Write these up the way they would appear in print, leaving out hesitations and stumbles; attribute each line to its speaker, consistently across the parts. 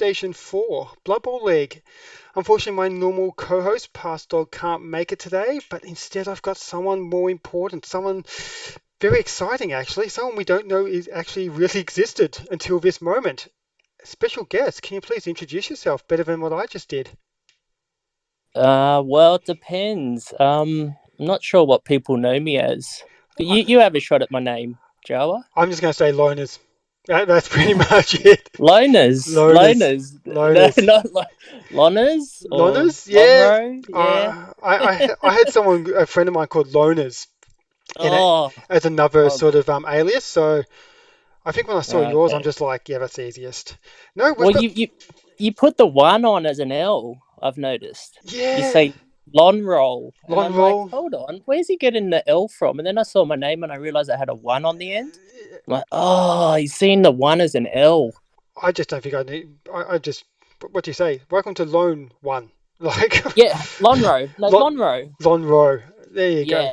Speaker 1: Station 4, Blood Bowl League. Unfortunately, my normal co-host, Past Dog, can't make it today, but instead I've got someone more important, someone very exciting actually, someone we don't know is actually really existed until this moment. Special guest, can you please introduce yourself better than what I just did?
Speaker 2: Well, it depends. I'm not sure what people know me as. But
Speaker 1: I,
Speaker 2: you have a shot at my name, Joa.
Speaker 1: I'm just going to say loners. That's pretty much it.
Speaker 2: Loners,
Speaker 1: Loners.
Speaker 2: loners, no,
Speaker 1: Loners.
Speaker 2: not loners or
Speaker 1: Loners? Yeah.
Speaker 2: Lonro. Yeah.
Speaker 1: I had someone, a friend of mine called Loners, in it
Speaker 2: Oh,
Speaker 1: as another sort
Speaker 2: horrible.
Speaker 1: of alias. So I think when I saw yours, I'm
Speaker 2: Okay.
Speaker 1: just like, yeah, that's the easiest. No, we've
Speaker 2: Well,
Speaker 1: got,
Speaker 2: you put the one on as an L. I've noticed. You
Speaker 1: yeah,
Speaker 2: say Lonro, and
Speaker 1: long
Speaker 2: I'm like,
Speaker 1: roll.
Speaker 2: hold on, where's he getting the L from? And then I saw my name and I realized I had a one on the end. I'm like, oh, he's seeing the one as an L.
Speaker 1: I just don't think I need. I just. What do you say? Welcome to Lone One. Like,
Speaker 2: Yeah, Lonro. No,
Speaker 1: Lon,
Speaker 2: Lonro.
Speaker 1: Lonro. There you go.
Speaker 2: Yeah, there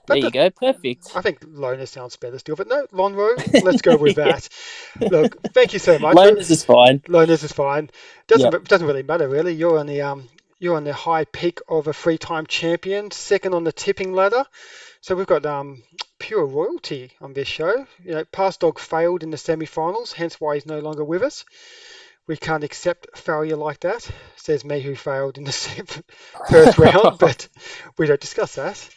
Speaker 1: That,
Speaker 2: you
Speaker 1: that
Speaker 2: go.
Speaker 1: I
Speaker 2: Perfect.
Speaker 1: think Loner sounds better still, but no, Lonro. Let's go with
Speaker 2: Yeah.
Speaker 1: that. Look, thank you so much.
Speaker 2: Loners is fine.
Speaker 1: Loners is fine.
Speaker 2: Yep.
Speaker 1: Doesn't really matter really. You're on the high peak of a three-time champion, second on the tipping ladder. So we've got pure royalty on this show. You know, Past Dog failed in the semi-finals, hence why he's no longer with us. We can't accept failure like that, says me who failed in the first round, but we don't discuss that.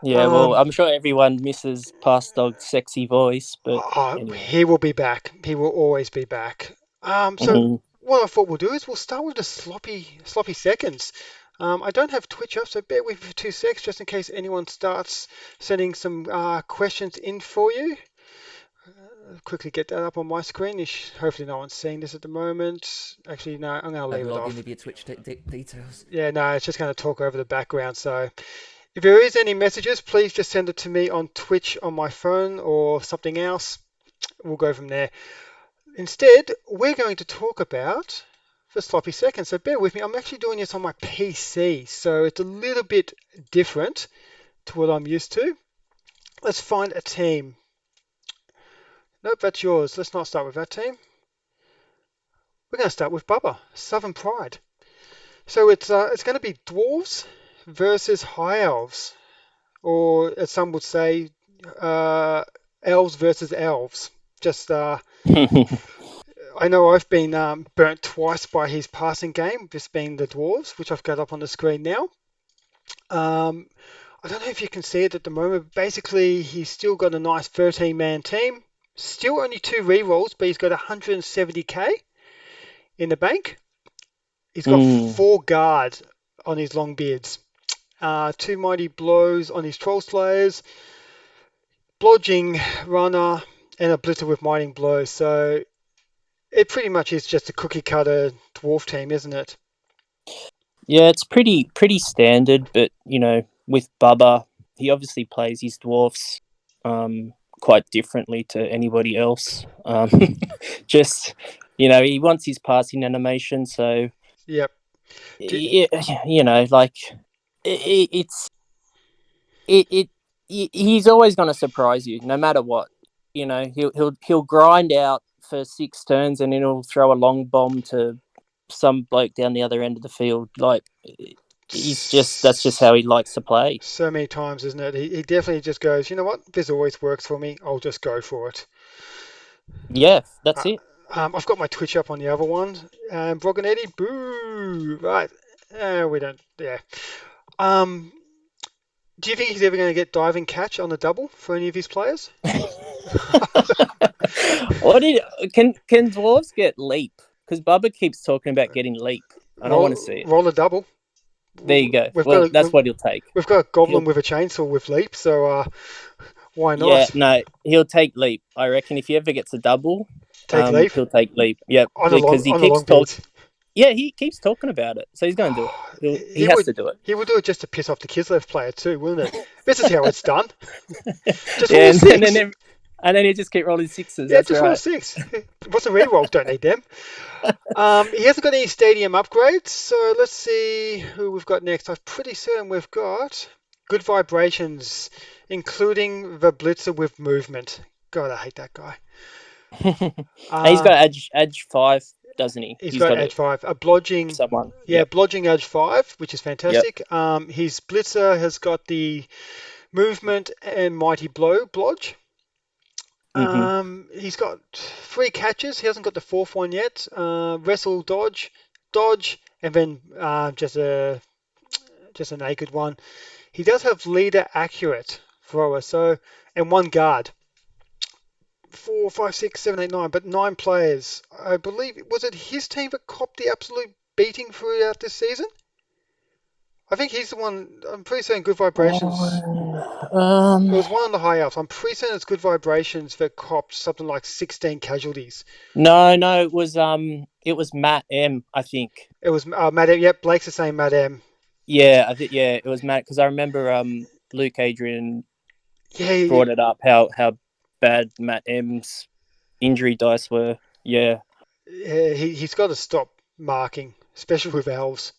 Speaker 2: Yeah, well,
Speaker 1: Um,
Speaker 2: I'm sure everyone misses Past Dog's sexy voice, but anyway.
Speaker 1: he will be back. He will always be back. So
Speaker 2: Mhm.
Speaker 1: what I thought we'll do is we'll start with the sloppy seconds. I don't have Twitch up, so bear with me for 2 secs just in case anyone starts sending some questions in for you. Quickly get that up on my screen. Hopefully no one's seeing this at the moment. Actually, no, I'm going to
Speaker 3: I'd
Speaker 1: leave it
Speaker 3: log in
Speaker 1: off.
Speaker 3: with your Twitch details.
Speaker 1: Yeah, no, it's just going to talk over the background. So if there is any messages, please just send it to me on Twitch on my phone or something else. We'll go from there. Instead, we're going to talk about the sloppy seconds. So bear with me. I'm actually doing this on my PC, so it's a little bit different to what I'm used to. Let's find a team. Nope, that's yours. Let's not start with that team. We're going to start with Bubba, Southern Pride. So it's going to be dwarves versus high elves, or as some would say, elves versus elves. Just I know I've been burnt twice by his passing game, this being the dwarves, which I've got up on the screen now. Um, I don't know if you can see it at the moment. Basically, he's still got a nice 13-man team. Still only two rerolls, but he's got 170k in the bank. He's got
Speaker 2: Mm.
Speaker 1: four guards on his long beards. Two mighty blows on his troll slayers, blodging runner, and a blitter with mighty blows. So it pretty much is just a cookie cutter dwarf team, isn't it?
Speaker 2: Yeah, it's pretty standard, but with Bubba, he obviously plays his dwarfs quite differently to anybody else. Just he wants his passing animation, so
Speaker 1: Yep. Do,
Speaker 2: like it's it he's always going to surprise you, no matter what. He'll grind out for 6 turns and then he'll throw a long bomb to some bloke down the other end of the field. Like that's just how he likes to play.
Speaker 1: so many times, isn't it? He definitely just goes, you know what? This always works for me. I'll just go for it.
Speaker 2: Yeah, that's
Speaker 1: Uh,
Speaker 2: it.
Speaker 1: I've got my Twitch up on the other one. Brogganetti, boo! Right. We don't. Yeah. Um, do you think he's ever going to get diving catch on the double for any of his players?
Speaker 2: What did can dwarves get leap? Because Bubba keeps talking about getting leap. I don't want to see it.
Speaker 1: Roll a double.
Speaker 2: There you go.
Speaker 1: We've got
Speaker 2: Well,
Speaker 1: a
Speaker 2: that's what he'll take.
Speaker 1: we've got a goblin
Speaker 2: He'll
Speaker 1: with a chainsaw with leap, so why
Speaker 2: Yeah,
Speaker 1: not
Speaker 2: no, he'll take leap. I reckon if he ever gets a double,
Speaker 1: take leap
Speaker 2: he'll take leap. Yep, because he
Speaker 1: on the
Speaker 2: keeps
Speaker 1: long beards?
Speaker 2: Yeah, he keeps talking about it, so he's going to do it. He
Speaker 1: He
Speaker 2: has
Speaker 1: would
Speaker 2: to do it.
Speaker 1: he would do it just to piss off the Kislev player too, wouldn't it? This is how it's done. Just roll
Speaker 2: Yeah,
Speaker 1: a six.
Speaker 2: and then he just keep rolling sixes.
Speaker 1: Yeah,
Speaker 2: That's
Speaker 1: just roll a
Speaker 2: right.
Speaker 1: six. What's the rerolls? Don't need them. He hasn't got any stadium upgrades, so let's see who we've got next. I'm pretty certain we've got good vibrations, including the blitzer with movement. God, I hate that guy.
Speaker 2: And he's
Speaker 1: Uh,
Speaker 2: got edge 5. doesn't he?
Speaker 1: He's
Speaker 2: He's
Speaker 1: got
Speaker 2: got a
Speaker 1: edge five, a blodging,
Speaker 2: someone.
Speaker 1: yeah,
Speaker 2: Yep.
Speaker 1: blodging edge five, which is
Speaker 2: Yep.
Speaker 1: fantastic. His blitzer has got the movement and mighty blow blodge.
Speaker 2: Mhm.
Speaker 1: He's got three catches. He hasn't got the fourth one yet. Wrestle, dodge, dodge, and then just a naked one. He does have leader accurate thrower, so and one guard. Four, five, six, seven, eight, nine, but nine players. I believe was it his team that copped the absolute beating throughout this season? I think he's the one. I'm pretty certain Good Vibrations.
Speaker 2: Oh,
Speaker 1: It was one on the high ups. I'm pretty certain it's Good Vibrations that copped something like 16 casualties.
Speaker 2: no, no, it was Matt M. I think.
Speaker 1: It was Madam. Yep, Blake's the same Madam.
Speaker 2: Yeah, I think yeah, it was Matt because I remember Luke Adrian
Speaker 1: Yeah,
Speaker 2: brought it up how bad Matt M's injury dice were. Yeah,
Speaker 1: he's got to stop marking, especially with elves.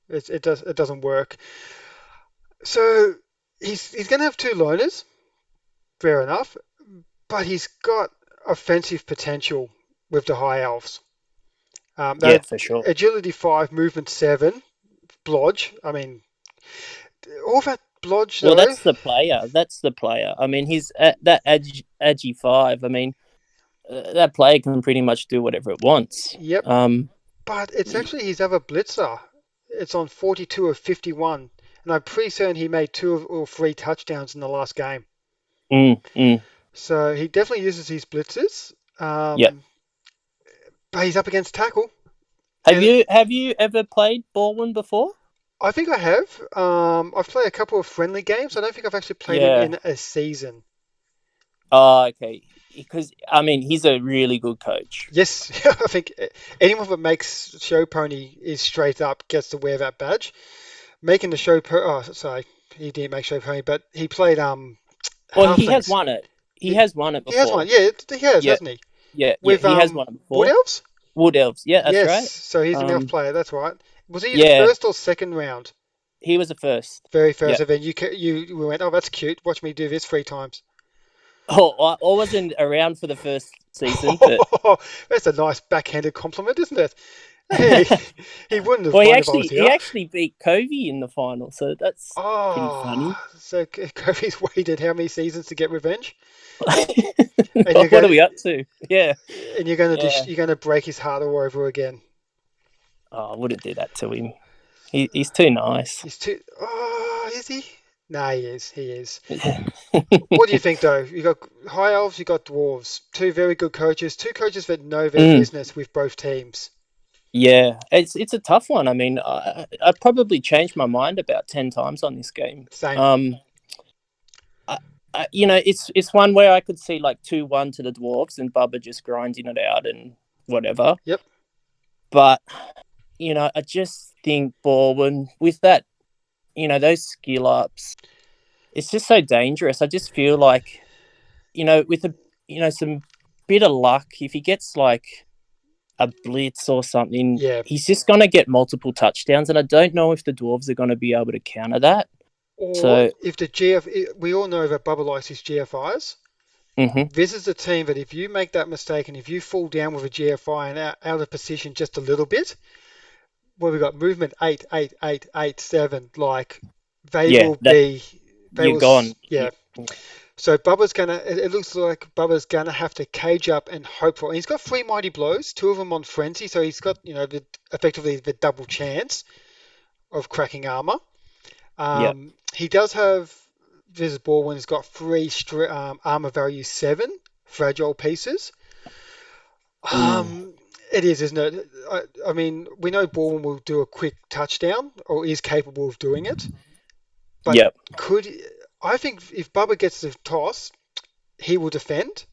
Speaker 1: It doesn't work. So he's going to have two loners, fair enough, but he's got offensive potential with the high elves.
Speaker 2: yeah,
Speaker 1: That
Speaker 2: for sure.
Speaker 1: agility five, movement seven, blodge. I mean, all that blodge
Speaker 2: Well,
Speaker 1: though.
Speaker 2: that's the player. That's the player. I mean, he's at that Agi five. I mean, that player can pretty much do whatever it wants.
Speaker 1: Yep, but it's
Speaker 2: Y-
Speaker 1: actually his other blitzer. It's on 42 of 51, and I'm pretty certain he made or three touchdowns in the last game.
Speaker 2: mm.
Speaker 1: So he definitely uses his blitzers.
Speaker 2: Yeah.
Speaker 1: But he's up against tackle,
Speaker 2: Have
Speaker 1: and
Speaker 2: you ever played Baldwin before?
Speaker 1: I think I have. I've played a couple of friendly games. I don't think I've actually played him
Speaker 2: Yeah.
Speaker 1: in a season.
Speaker 2: Oh, okay. Because I mean, he's a really good coach.
Speaker 1: Yes, I think anyone that makes show pony is straight up gets to wear that badge. Making the show oh, sorry, he didn't make show pony, but he played
Speaker 2: Well, he has
Speaker 1: halflings.
Speaker 2: won it. He
Speaker 1: He,
Speaker 2: has won it
Speaker 1: he has one.
Speaker 2: before.
Speaker 1: Yeah, he has,
Speaker 2: Yeah,
Speaker 1: hasn't he?
Speaker 2: yeah.
Speaker 1: With
Speaker 2: He has won it
Speaker 1: Wood
Speaker 2: before.
Speaker 1: Elves?
Speaker 2: Wood Elves. Yeah, that's
Speaker 1: Yes.
Speaker 2: right.
Speaker 1: So he's an elf
Speaker 2: Um,
Speaker 1: player. That's right. Was he the
Speaker 2: yeah,
Speaker 1: first or second round?
Speaker 2: he was the first.
Speaker 1: Very
Speaker 2: Yeah.
Speaker 1: first. And then you went, oh, that's cute. Watch me do this three times.
Speaker 2: Oh, I wasn't around for the first season, but
Speaker 1: That's a nice backhanded compliment, isn't it? Hey, he wouldn't have
Speaker 2: well,
Speaker 1: won if I was
Speaker 2: he
Speaker 1: here.
Speaker 2: actually beat Covey in the final, so that's pretty
Speaker 1: Oh,
Speaker 2: funny.
Speaker 1: so Kobe's waited how many seasons to get revenge? And you're
Speaker 2: What are
Speaker 1: going
Speaker 2: we up to? Yeah,
Speaker 1: and you're going to
Speaker 2: yeah.
Speaker 1: you're going to break his heart all over again.
Speaker 2: Oh, I wouldn't do that to him. He's too nice.
Speaker 1: He's too. Oh, is he? Nah, he is. He is. What do you think, though? You got high elves, you got dwarves. Two very good coaches. Two coaches that know their
Speaker 2: Mm,
Speaker 1: business with both teams.
Speaker 2: yeah, it's a tough one. I mean, I probably changed my mind about 10 times on this game.
Speaker 1: Same.
Speaker 2: I, it's one where I could see like 2-1 to the dwarves and Bubba just grinding it out and whatever.
Speaker 1: Yep.
Speaker 2: But I just think Baldwin with that, those skill ups, it's just so dangerous. I just feel like with some bit of luck, if he gets like a blitz or something,
Speaker 1: Yeah.
Speaker 2: he's just going to get multiple touchdowns. And I don't know if the Dwarves are going to be able to counter that.
Speaker 1: Or
Speaker 2: So,
Speaker 1: if the we all know that Bubba likes his GFIs.
Speaker 2: mm-hmm,
Speaker 1: This is a team that if you make that mistake and if you fall down with a GFI and out of position just a little bit, well, we've got movement 8, 8, 8, 8, 7. Like they
Speaker 2: yeah,
Speaker 1: will be, they
Speaker 2: you're
Speaker 1: will,
Speaker 2: gone.
Speaker 1: yeah. So Bubba's gonna. It looks like Bubba's gonna have to cage up and hope for. And he's got three mighty blows, two of them on frenzy, so he's got effectively the double chance of cracking armor.
Speaker 2: Yeah.
Speaker 1: He does have this ball when he's got three armor value 7 fragile pieces.
Speaker 2: Mm,
Speaker 1: Um, it is, isn't it? I mean, we know Baldwin will do a quick touchdown or is capable of doing it, but
Speaker 2: yeah.
Speaker 1: could I think if Bubba gets the toss, he will defend.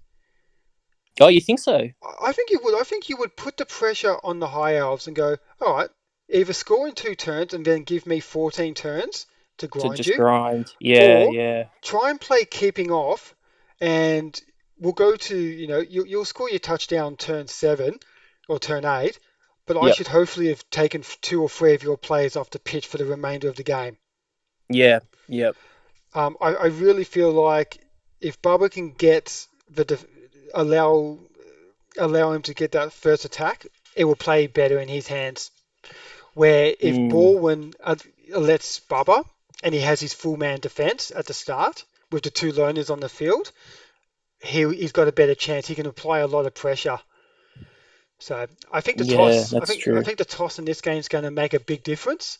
Speaker 2: Oh, you think so?
Speaker 1: I think you would. I think you would put the pressure on the high elves and go, all right, either score in 2 turns and then give me 14 turns to
Speaker 2: To
Speaker 1: grind
Speaker 2: just
Speaker 1: you,
Speaker 2: grind. Yeah,
Speaker 1: or
Speaker 2: yeah,
Speaker 1: try and play keeping off, and we'll go to you'll score your touchdown turn 7 or turn 8, but I
Speaker 2: yep,
Speaker 1: should hopefully have taken two or three of your players off the pitch for the remainder of the game.
Speaker 2: yeah, yep.
Speaker 1: I really feel like if Bubba can get allow him to get that first attack it will play better in his hands. Where if
Speaker 2: Mm,
Speaker 1: Baldwin lets Bubba and he has his full man defense at the start with the two loners on the field, he's got a better chance. He can apply a lot of pressure. So I think the
Speaker 2: yeah,
Speaker 1: toss, I
Speaker 2: that's
Speaker 1: think I
Speaker 2: true.
Speaker 1: think the toss in this game is going to make a big difference.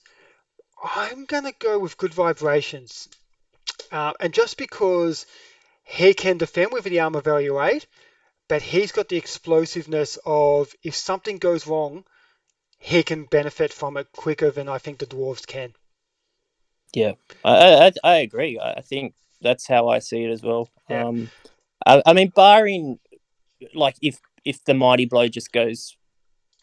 Speaker 1: I'm going to go with good vibrations, and just because he can defend with the armor value 8, but he's got the explosiveness of if something goes wrong, he can benefit from it quicker than I think the dwarves can.
Speaker 2: Yeah, I agree. I think that's how I see it as well.
Speaker 1: Yeah,
Speaker 2: I mean, barring like if the mighty blow just goes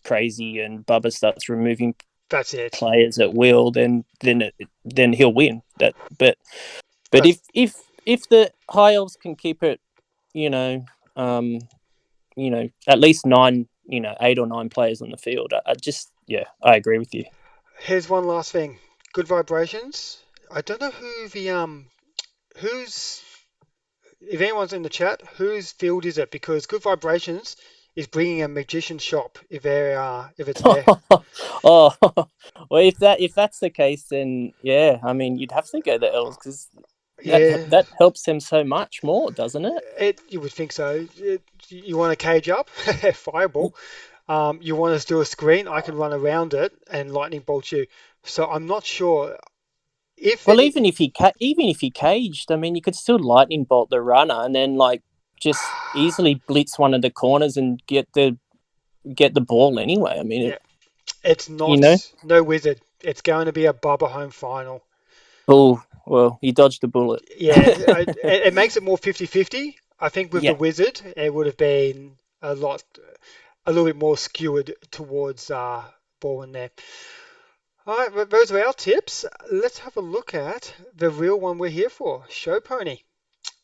Speaker 2: crazy and Bubba starts removing
Speaker 1: that's it.
Speaker 2: players at will, then he'll win. But
Speaker 1: That's
Speaker 2: if the high elves can keep it, you know, um, at least nine, 8 or 9 players on the field, I just I agree with you.
Speaker 1: Here's one last thing. Good vibrations. I don't know who the who's if anyone's in the chat, whose field is it? Because good vibrations is bringing a magician shop if it's there.
Speaker 2: Oh, well, if that's the case, then yeah, I mean, you'd have to go the elves because that
Speaker 1: Yeah,
Speaker 2: that helps them so much more, doesn't it?
Speaker 1: you would think so. You want to cage up, fireball. You want to do a screen, I can run around it and lightning bolt you. So I'm not sure if
Speaker 2: Well,
Speaker 1: any.
Speaker 2: even if he caged, I mean, you could still lightning bolt the runner and then like just easily blitz one of the corners and get the ball anyway. I mean,
Speaker 1: Yeah, it's
Speaker 2: you know.
Speaker 1: not no wizard. It's going to be a Bubba home final.
Speaker 2: Oh well, he dodged the bullet.
Speaker 1: Yeah, it makes it more 50-50. I think with the
Speaker 2: Yeah.
Speaker 1: wizard, it would have been a little bit more skewered towards Bowen there. All right, those are our tips. Let's have a look at the real one we're here for, Show Pony.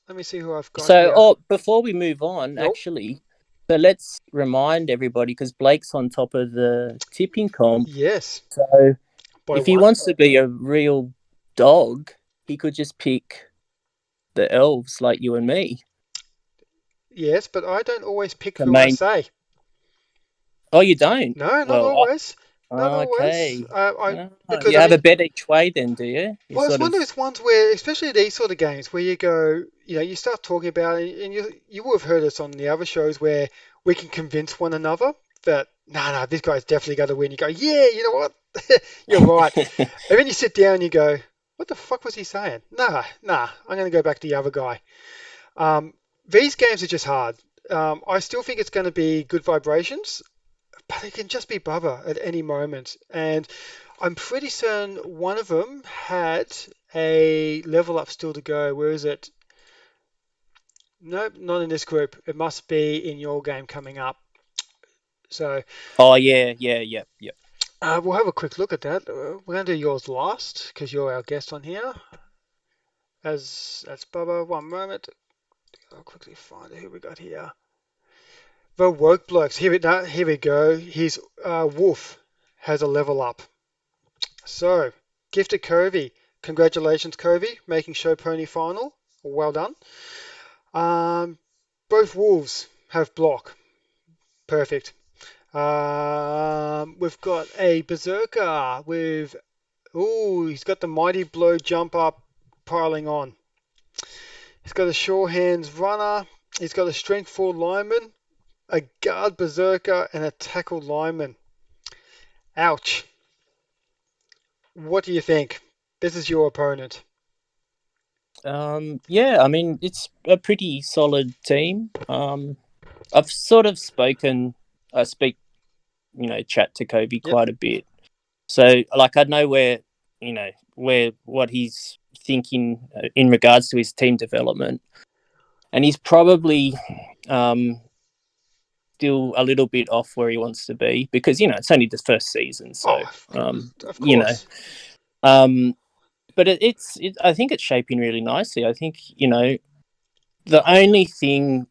Speaker 1: Let me see who I've got
Speaker 2: So,
Speaker 1: here.
Speaker 2: before we move on,
Speaker 1: Yo,
Speaker 2: actually, so let's remind everybody because Blake's on top of the tipping comp.
Speaker 1: yes,
Speaker 2: So,
Speaker 1: by
Speaker 2: if he
Speaker 1: one.
Speaker 2: wants to be a real dog, he could just pick the elves like you and me.
Speaker 1: Yes, but I don't always pick
Speaker 2: The
Speaker 1: who I
Speaker 2: main.
Speaker 1: say.
Speaker 2: Oh, you don't?
Speaker 1: No, not
Speaker 2: Well,
Speaker 1: always. Not always.
Speaker 2: okay.
Speaker 1: I because
Speaker 2: You
Speaker 1: I
Speaker 2: have
Speaker 1: mean,
Speaker 2: a bet each way, then, do you? You
Speaker 1: well, it's
Speaker 2: sort
Speaker 1: one
Speaker 2: of.
Speaker 1: of those ones where, especially these sort of games, where you go, you start talking about it, and you will have heard us on the other shows where we can convince one another that no, this guy's definitely going to win. You go, yeah, you know what, you're right, and then you sit down and you go, what the fuck was he saying? Nah, I'm going to go back to the other guy. Um, these games are just hard. I still think it's going to be good vibrations, but it can just be Bubba at any moment. And I'm pretty certain one of them had a level up still to go. Where is it? Nope, not in this group. It must be in your game coming up. So
Speaker 2: Oh yeah, yeah, yeah, yeah.
Speaker 1: we'll have a quick look at that. We're going to do yours last because you're our guest on here. As that's Bubba. One moment. I'll quickly find who we got here. The Woke Blokes. Here we go. His Wolf has a level up. So, Gifted Covey. Congratulations, Covey, making Show Pony final. Well done. Um, both Wolves have block. Perfect. We've got a Berserker with. Ooh, he's got the Mighty Blow jump up piling on. He's got a Sure Hands Runner. He's got a Strength 4 Lineman, a Guard Berserker, and a Tackle Lineman. Ouch. What do you think? This is your opponent.
Speaker 2: Yeah, I mean, it's a pretty solid team. I've sort of I speak, chat to Kobe
Speaker 1: Yep.
Speaker 2: quite a bit. So, like, I know where what he's thinking in regards to his team development, and he's probably um, still a little bit off where he wants to be because it's only the first season. So,
Speaker 1: Oh, of
Speaker 2: you know,
Speaker 1: course.
Speaker 2: um, but I think it's shaping really nicely. I think the only thing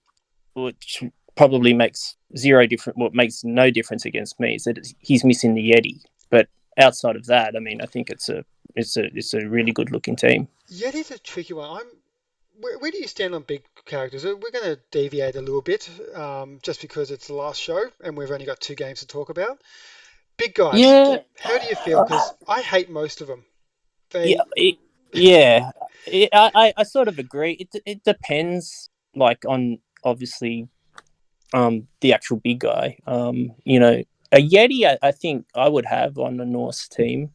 Speaker 2: which probably makes what makes no difference against me is that he's missing the Yeti. But outside of that, I mean, I think it's a really good looking team.
Speaker 1: Yeti's a tricky one. where do you stand on big characters? We're going to deviate a little bit, just because it's the last show and we've only got two games to talk about. Big guys,
Speaker 2: Yeah,
Speaker 1: how do you feel? Because I hate most of them.
Speaker 2: yeah,
Speaker 1: They,
Speaker 2: yeah. I sort of agree. It depends, like on obviously the actual big guy. A Yeti. I think I would have on the Norse team.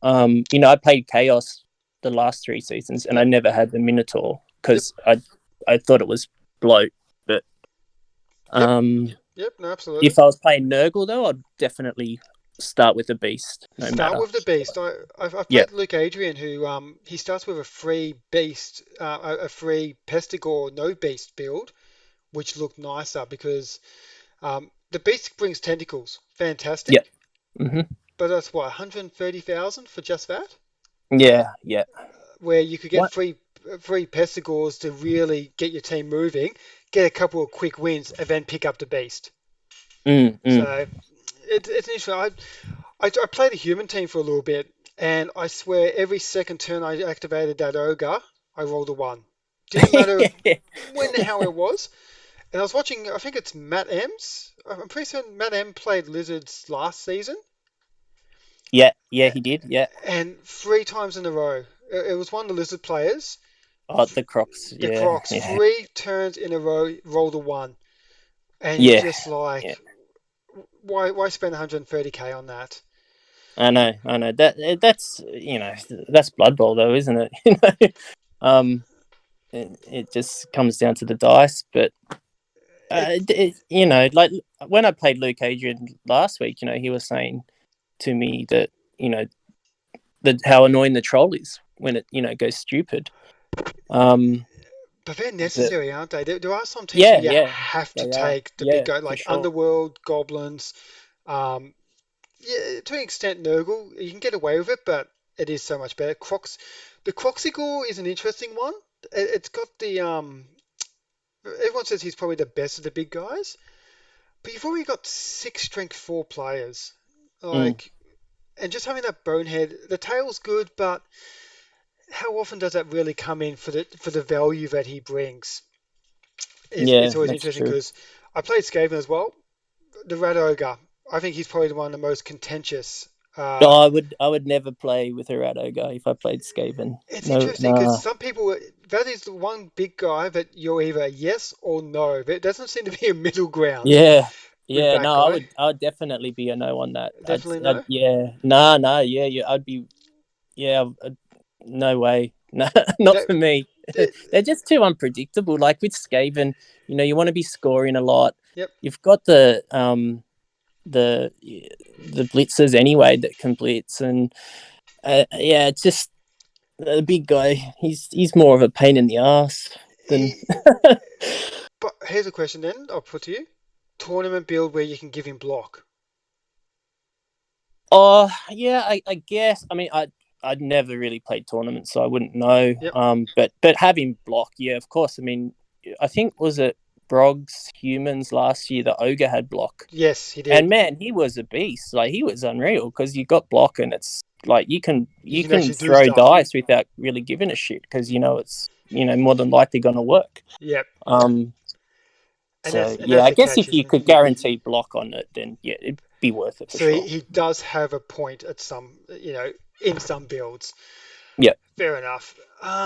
Speaker 2: I played Chaos the last 3 seasons, and I
Speaker 1: yep,
Speaker 2: never had the Minotaur
Speaker 1: yep,
Speaker 2: because I thought it was bloat. But
Speaker 1: yep,
Speaker 2: um,
Speaker 1: yep. No, absolutely.
Speaker 2: if I was playing Nurgle though, I'd definitely start with the Beast, no
Speaker 1: Start
Speaker 2: matter.
Speaker 1: with the beast. I've
Speaker 2: Yeah.
Speaker 1: played Luke Adrian, who he starts with a free beast, a free Pestigore no beast build, which looked nicer because the beast brings tentacles,
Speaker 2: Yeah.
Speaker 1: fantastic,
Speaker 2: Hmm.
Speaker 1: but that's what 130,000 for just that,
Speaker 2: Yeah. Yeah.
Speaker 1: where you could get
Speaker 2: What?
Speaker 1: free Pestigores to really get your team moving, get a couple of quick wins, and then pick up the beast.
Speaker 2: Mm, mm.
Speaker 1: So it's interesting. I played a human team for a little bit, and I swear every second turn I activated that ogre, I rolled a one. Didn't matter when how it was. And I was watching, I think it's Matt M's. I'm pretty certain Matt M played Lizards last season,
Speaker 2: Yeah. Yeah. He did. Yeah.
Speaker 1: and three times in a row. It was one of the Lizard players,
Speaker 2: Oh, the Crocs.
Speaker 1: the
Speaker 2: Yeah.
Speaker 1: Crocs,
Speaker 2: Yeah.
Speaker 1: three turns in a row, rolled a one. And you're
Speaker 2: Yeah.
Speaker 1: just like,
Speaker 2: Yeah.
Speaker 1: why spend 130k on that?
Speaker 2: I know. I know. That's that's Blood Bowl though, isn't it? Um, it just comes down to the dice, but
Speaker 1: It,
Speaker 2: like when I played Luke Adrian last week, he was saying to me that you know how annoying the troll is when it goes stupid. Um,
Speaker 1: but they're
Speaker 2: but
Speaker 1: necessary, aren't they? There are some teams where
Speaker 2: yeah,
Speaker 1: you
Speaker 2: yeah,
Speaker 1: have to
Speaker 2: they are.
Speaker 1: take the big
Speaker 2: Yeah,
Speaker 1: guy,
Speaker 2: for
Speaker 1: like
Speaker 2: sure.
Speaker 1: Underworld, Goblins. Um, yeah, to an extent, Nurgle, you can get away with it, but it is so much better. The Croxicle is an interesting one. It's got the everyone says he's probably the best of the big guys, but you've already got six strength four players,
Speaker 2: Mm,
Speaker 1: like, and just having that bonehead. The tail's good, but how often does that really come in for the value that he brings? It's
Speaker 2: yeah,
Speaker 1: always
Speaker 2: that's
Speaker 1: interesting
Speaker 2: true.
Speaker 1: because I played Skaven as well. The Rat Ogre, I think he's probably one of the most contentious.
Speaker 2: No, I would never play with a rat ogre if I played Skaven.
Speaker 1: It's
Speaker 2: No,
Speaker 1: interesting because
Speaker 2: nah.
Speaker 1: some people, that is the one big guy that you're either yes or no. There doesn't seem to be a middle ground
Speaker 2: Yeah,
Speaker 1: with
Speaker 2: yeah.
Speaker 1: that
Speaker 2: No, I
Speaker 1: guy.
Speaker 2: would. I would definitely be a no on that.
Speaker 1: Definitely
Speaker 2: I'd
Speaker 1: no.
Speaker 2: yeah. Nah, nah. Yeah, yeah. I'd be. Yeah. No way. No, not
Speaker 1: That,
Speaker 2: for me.
Speaker 1: that
Speaker 2: They're just too unpredictable. Like with Skaven, you want to be scoring a lot.
Speaker 1: yep.
Speaker 2: You've got the the blitzers anyway that can blitz, and yeah, it's just the big guy. He's more of a pain in the ass than.
Speaker 1: He, but here's a question then I'll put to you. Tournament build where you can give him block.
Speaker 2: Oh yeah, I guess. I mean, I'd never really played tournaments, so I wouldn't know.
Speaker 1: Yep.
Speaker 2: But having block, yeah, of course. I mean, I think was it Brog's Humans last year. The ogre had block,
Speaker 1: Yes, he
Speaker 2: and
Speaker 1: did.
Speaker 2: man, he was a beast. Like he was unreal because you got block, and it's like you can
Speaker 1: You
Speaker 2: you
Speaker 1: can
Speaker 2: can
Speaker 1: actually do
Speaker 2: throw
Speaker 1: stuff.
Speaker 2: dice without really giving a shit because it's more than likely going to work.
Speaker 1: Yep.
Speaker 2: Um, so
Speaker 1: And
Speaker 2: yeah,
Speaker 1: that's
Speaker 2: I
Speaker 1: the
Speaker 2: guess
Speaker 1: catch,
Speaker 2: if you
Speaker 1: isn't it?
Speaker 2: could guarantee block on it, then yeah, it'd be worth it for
Speaker 1: So
Speaker 2: sure.
Speaker 1: he does have a point at some, in some builds.
Speaker 2: Yeah,
Speaker 1: Fair enough.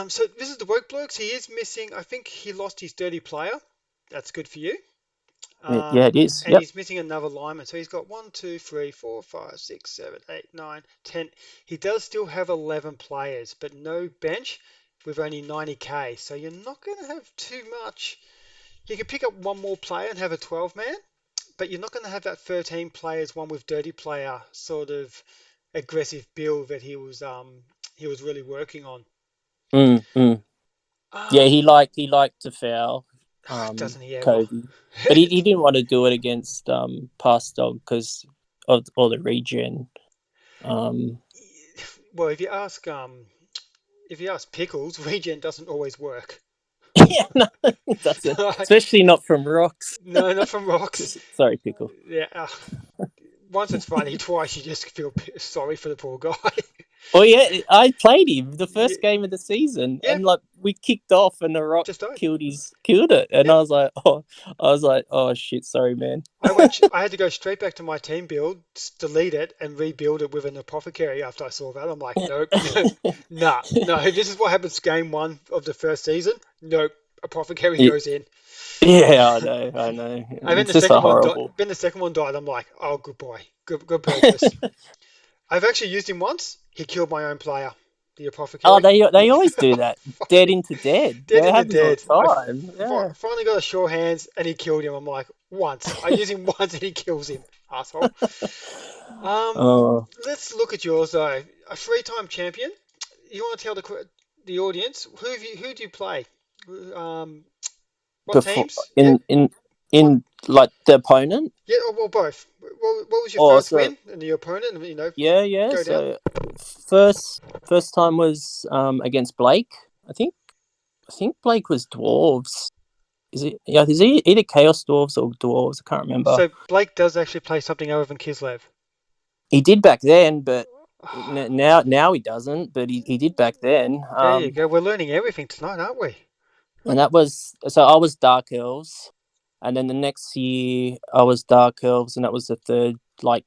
Speaker 1: So this is the work blokes. He is missing. I think he lost his dirty player. That's good for you.
Speaker 2: yeah, it is.
Speaker 1: And
Speaker 2: Yep.
Speaker 1: he's missing another lineman. So he's got 1, 2, 3, 4, 5, 6, 7, 8, 9, 10. He does still have 11 players, but no bench with only 90k. So you're not going to have too much. You can pick up one more player and have a 12 man, but you're not going to have that 13 players, one with dirty player sort of aggressive build that he was really working on.
Speaker 2: Mm, mm. Yeah,
Speaker 1: Um,
Speaker 2: he liked to foul,
Speaker 1: doesn't he ever?
Speaker 2: Cody, but he didn't want to do it against Pass Dog because of all the regen. Um,
Speaker 1: Well, if you ask Pickles, regen doesn't always work.
Speaker 2: yeah, no, it doesn't, especially not from rocks.
Speaker 1: No, not from rocks.
Speaker 2: Sorry, pickle.
Speaker 1: Yeah, once it's funny, twice you just feel sorry for the poor guy.
Speaker 2: Oh yeah, I played him the
Speaker 1: Yeah,
Speaker 2: first game of the season,
Speaker 1: yeah,
Speaker 2: and like we kicked off, and the Rock
Speaker 1: just died.
Speaker 2: killed it, and
Speaker 1: Yep.
Speaker 2: I was like, oh shit, sorry, man.
Speaker 1: I had to go straight back to my team build, delete it, and rebuild it with an apothecary after I saw that. I'm like, nope, nah, no. This is what happens game one of the first season. Nope, apothecary
Speaker 2: Yeah,
Speaker 1: goes in.
Speaker 2: yeah, I know.
Speaker 1: And then
Speaker 2: It's just a horrible.
Speaker 1: then the second one died. I'm like, oh, good boy, good purchase. I've actually used him once. He killed my own player, the
Speaker 2: Oh,
Speaker 1: apothecary.
Speaker 2: they always do that. Dead
Speaker 1: Fucking
Speaker 2: into dead.
Speaker 1: dead
Speaker 2: That
Speaker 1: in the
Speaker 2: happens all
Speaker 1: dead.
Speaker 2: the time. Yeah.
Speaker 1: Finally got a sure hands and he killed him. I'm like, once. I use him once and he kills him. Asshole. Um,
Speaker 2: Oh,
Speaker 1: let's look at yours though. A three-time champion. You want to tell the audience who do you play? Um, what
Speaker 2: before
Speaker 1: teams? Yeah. What?
Speaker 2: in like the opponent.
Speaker 1: Yeah. Well, both. What was your
Speaker 2: Oh,
Speaker 1: first
Speaker 2: so
Speaker 1: win and your opponent?
Speaker 2: yeah, yeah.
Speaker 1: Go down.
Speaker 2: So first time was against Blake. I think I think Blake was dwarves. Is it? Yeah, is he either Chaos Dwarves or Dwarves? I can't remember.
Speaker 1: So Blake does actually play something other than Kislev.
Speaker 2: He did back then, but now he doesn't. But he did back then.
Speaker 1: There you go. We're learning everything tonight, aren't we?
Speaker 2: And that was so I was Dark Elves, and then the next year I was Dark Elves, and that was the third like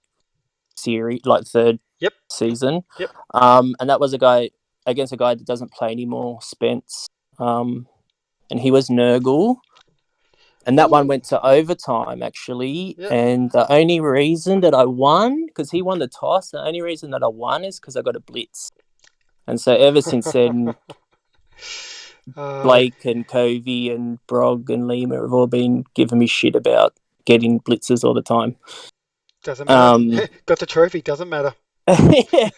Speaker 2: series, like third
Speaker 1: Yep.
Speaker 2: season.
Speaker 1: Yep.
Speaker 2: And that was a guy against a guy that doesn't play anymore, Spence. And he was Nurgle, and that one
Speaker 1: Ooh.
Speaker 2: went to overtime actually.
Speaker 1: Yep.
Speaker 2: And the only reason that I won, because he won the toss, the only reason that I won is because I got a blitz. And so ever since then,
Speaker 1: uh,
Speaker 2: Blake and Covey and Brog and Lima have all been giving me shit about getting blitzes all the time.
Speaker 1: doesn't matter.
Speaker 2: Um,
Speaker 1: Got the trophy. Doesn't matter.
Speaker 2: yeah.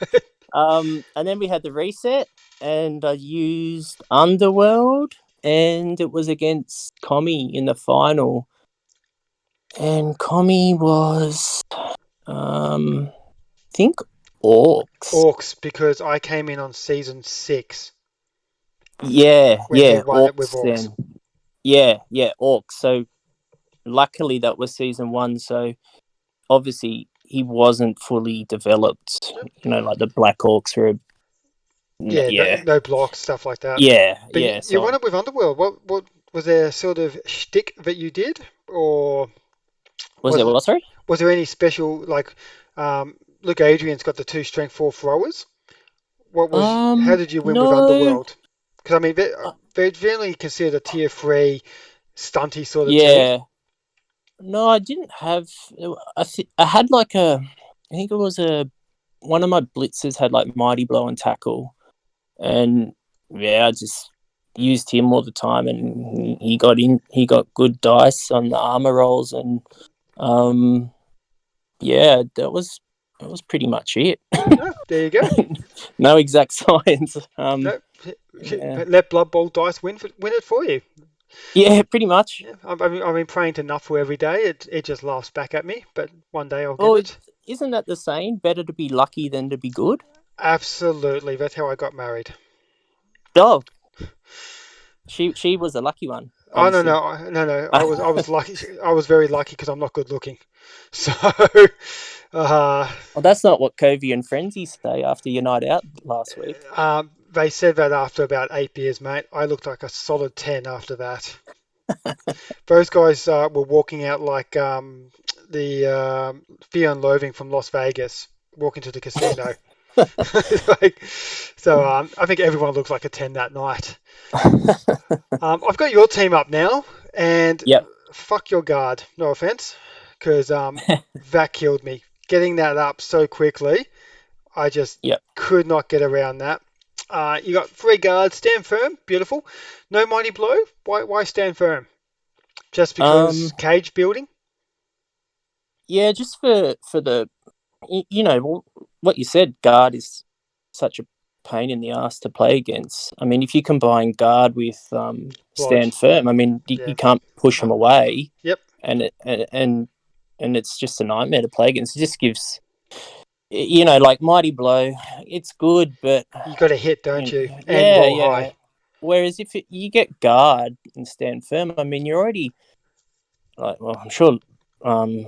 Speaker 2: And then we had the reset, and I used Underworld, and it was against Commie in the final. And Commie was, I think, Orcs.
Speaker 1: Orcs, because I came in on season 6
Speaker 2: Yeah,
Speaker 1: when he
Speaker 2: yeah,
Speaker 1: won it with
Speaker 2: Orcs
Speaker 1: Orcs.
Speaker 2: then. Yeah, yeah, Orcs. So luckily that was season one. So obviously he wasn't fully developed.
Speaker 1: Yep.
Speaker 2: Like the Black Orcs were,
Speaker 1: Yeah, no,
Speaker 2: yeah,
Speaker 1: no blocks, stuff like that.
Speaker 2: yeah,
Speaker 1: But
Speaker 2: yeah.
Speaker 1: you
Speaker 2: So
Speaker 1: won it with Underworld. What was there sort of shtick that you did, or
Speaker 2: was
Speaker 1: was
Speaker 2: there
Speaker 1: it
Speaker 2: what? Sorry.
Speaker 1: was there any special like Luke Adrian's got the two strength four throwers? How did you win with
Speaker 2: No.
Speaker 1: Underworld? Because I mean they're generally considered a tier 3 stunty sort of team.
Speaker 2: Yeah. No, I didn't have. I had like I think it was one of my blitzers had like mighty blow and tackle, and yeah, I just used him all the time, and he got in. He got good dice on the armor rolls, and um, yeah, that was pretty much it.
Speaker 1: No, there you go.
Speaker 2: No exact science.
Speaker 1: No,
Speaker 2: Yeah,
Speaker 1: let Blood Bowl dice win it for you.
Speaker 2: yeah, pretty much.
Speaker 1: Yeah, I've been praying to Nuffle every day. It just laughs back at me, but one day I'll get
Speaker 2: Oh,
Speaker 1: it.
Speaker 2: isn't that the saying? Better to be lucky than to be good.
Speaker 1: Absolutely, that's how I got married.
Speaker 2: Oh, she was a lucky one,
Speaker 1: Oh no
Speaker 2: obviously.
Speaker 1: no no no! I was lucky. I was very lucky because I'm not good looking. So, uh,
Speaker 2: Well, that's not what Covey and Frenzy say after your night out last week.
Speaker 1: they said that after about 8 beers, mate. I looked like a solid 10 after that. Those guys were walking out like the Fear and Loathing from Las Vegas, walking to the casino. Like, so I think everyone looks like a 10 that night. I've got your team up now, and
Speaker 2: Yep,
Speaker 1: fuck your guard. No offense, because that killed me. Getting that up so quickly, I just
Speaker 2: yep.
Speaker 1: could not get around that. You got three guards. Stand firm. Beautiful. No mighty blow. Why stand firm? Just because
Speaker 2: Um,
Speaker 1: cage building?
Speaker 2: yeah, just for the what you said, guard is such a pain in the ass to play against. I mean, if you combine guard with
Speaker 1: Blow.
Speaker 2: stand firm, I mean,
Speaker 1: Yeah.
Speaker 2: you can't push them
Speaker 1: No.
Speaker 2: away,
Speaker 1: Yep.
Speaker 2: and and it's just a nightmare to play against. It just gives like mighty blow, it's good, but
Speaker 1: You got to hit, don't you? And
Speaker 2: yeah,
Speaker 1: roll
Speaker 2: yeah.
Speaker 1: high.
Speaker 2: Whereas if you get guard and stand firm, I mean, you're already like, well, I'm sure um,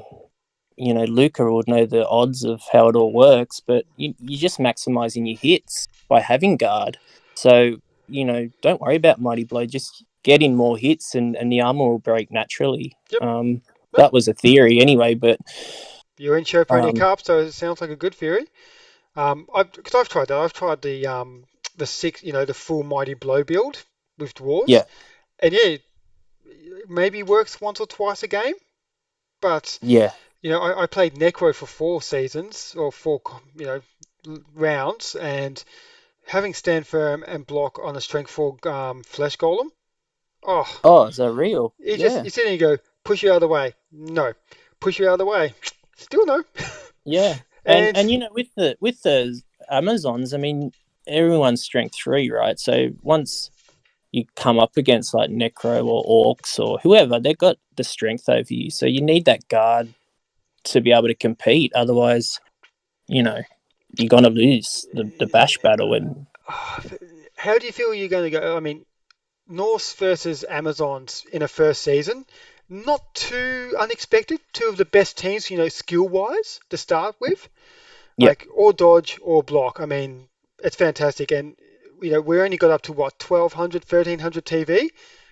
Speaker 2: Luca would know the odds of how it all works, but you're just maximizing your hits by having guard. So, don't worry about Mighty Blow. Just get in more hits and the armor will break naturally.
Speaker 1: Yep. Yep.
Speaker 2: That was a theory anyway, but
Speaker 1: You're in show pony
Speaker 2: um,
Speaker 1: carp, so it sounds like a good theory. Because I've tried that. I've tried the six, the full mighty blow build with dwarves,
Speaker 2: yeah,
Speaker 1: and yeah, it maybe works once or twice a game. But
Speaker 2: yeah.
Speaker 1: I played Necro for 4 seasons or four, rounds, and having stand firm and block on a strength 4 flesh golem. Oh,
Speaker 2: Oh, is that real?
Speaker 1: you
Speaker 2: Yeah,
Speaker 1: sit there and you go, push you out of the way. No, push you out of the way. Still no.
Speaker 2: yeah. And
Speaker 1: And
Speaker 2: and with the Amazons, I mean, everyone's strength 3, right? So once you come up against like Necro or Orcs or whoever, they've got the strength over you. So you need that guard to be able to compete. Otherwise, you know, you're gonna lose the bash battle. And
Speaker 1: how do you feel you're going to go? I mean, Norse versus Amazons in a first season, not too unexpected. Two of the best teams, skill wise to start with,
Speaker 2: yep,
Speaker 1: like or dodge or block. I mean, it's fantastic. And, we only got up to what, 1200, 1300 TV,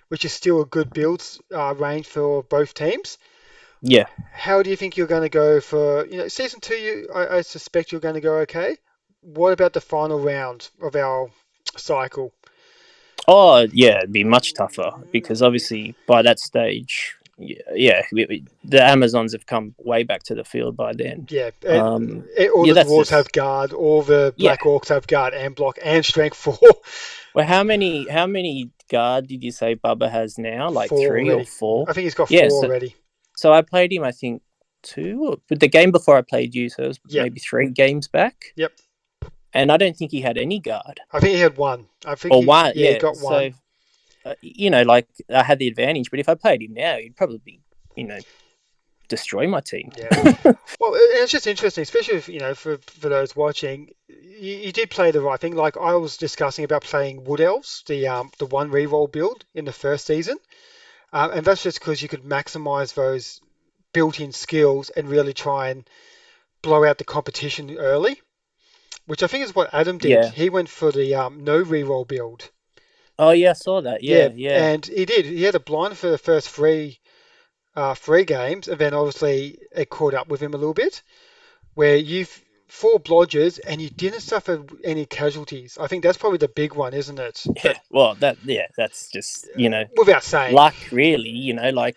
Speaker 1: which is still a good build range for both teams.
Speaker 2: yeah.
Speaker 1: How do you think you're going to go for, season two? I suspect you're going to go okay. What about the final round of our cycle?
Speaker 2: Oh, yeah, it'd be much tougher because obviously by that stage, yeah, the Amazons have come way back to the field by then.
Speaker 1: Yeah, all
Speaker 2: Yeah,
Speaker 1: the
Speaker 2: that's
Speaker 1: dwarves
Speaker 2: just
Speaker 1: have guard, all the
Speaker 2: yeah.
Speaker 1: black orcs have guard and block and strength four,
Speaker 2: Well, how many guard did you say Bubba has now? Like
Speaker 1: four
Speaker 2: 3 or
Speaker 1: already.
Speaker 2: 4?
Speaker 1: I think he's got
Speaker 2: Yeah,
Speaker 1: four
Speaker 2: so
Speaker 1: already.
Speaker 2: I played him, I think, 2, but the game before I played you, so it was
Speaker 1: Yep,
Speaker 2: maybe 3 games back.
Speaker 1: yep.
Speaker 2: And I don't think he had any guard
Speaker 1: I think he had one. I think
Speaker 2: or one.
Speaker 1: he
Speaker 2: Yeah,
Speaker 1: got
Speaker 2: so
Speaker 1: one.
Speaker 2: like I had the advantage. But if I played him now, he'd probably you know destroy my team.
Speaker 1: Yeah. Well, it's just interesting, especially if, for those watching, you did play the right thing. Like I was discussing about playing Wood Elves, the one reroll build in the first season, and that's just because you could maximize those built-in skills and really try and blow out the competition early, which I think is what Adam did.
Speaker 2: Yeah.
Speaker 1: He went for the no reroll build.
Speaker 2: Oh yeah, I saw that.
Speaker 1: Yeah,
Speaker 2: Yeah, yeah,
Speaker 1: and he did. He had a blind for the first three games, and then obviously it caught up with him a little bit, where you've four blodgers and you didn't suffer any casualties. I think that's probably the big one, isn't it?
Speaker 2: yeah.
Speaker 1: That
Speaker 2: Well, that's just
Speaker 1: without saying,
Speaker 2: luck, really. Like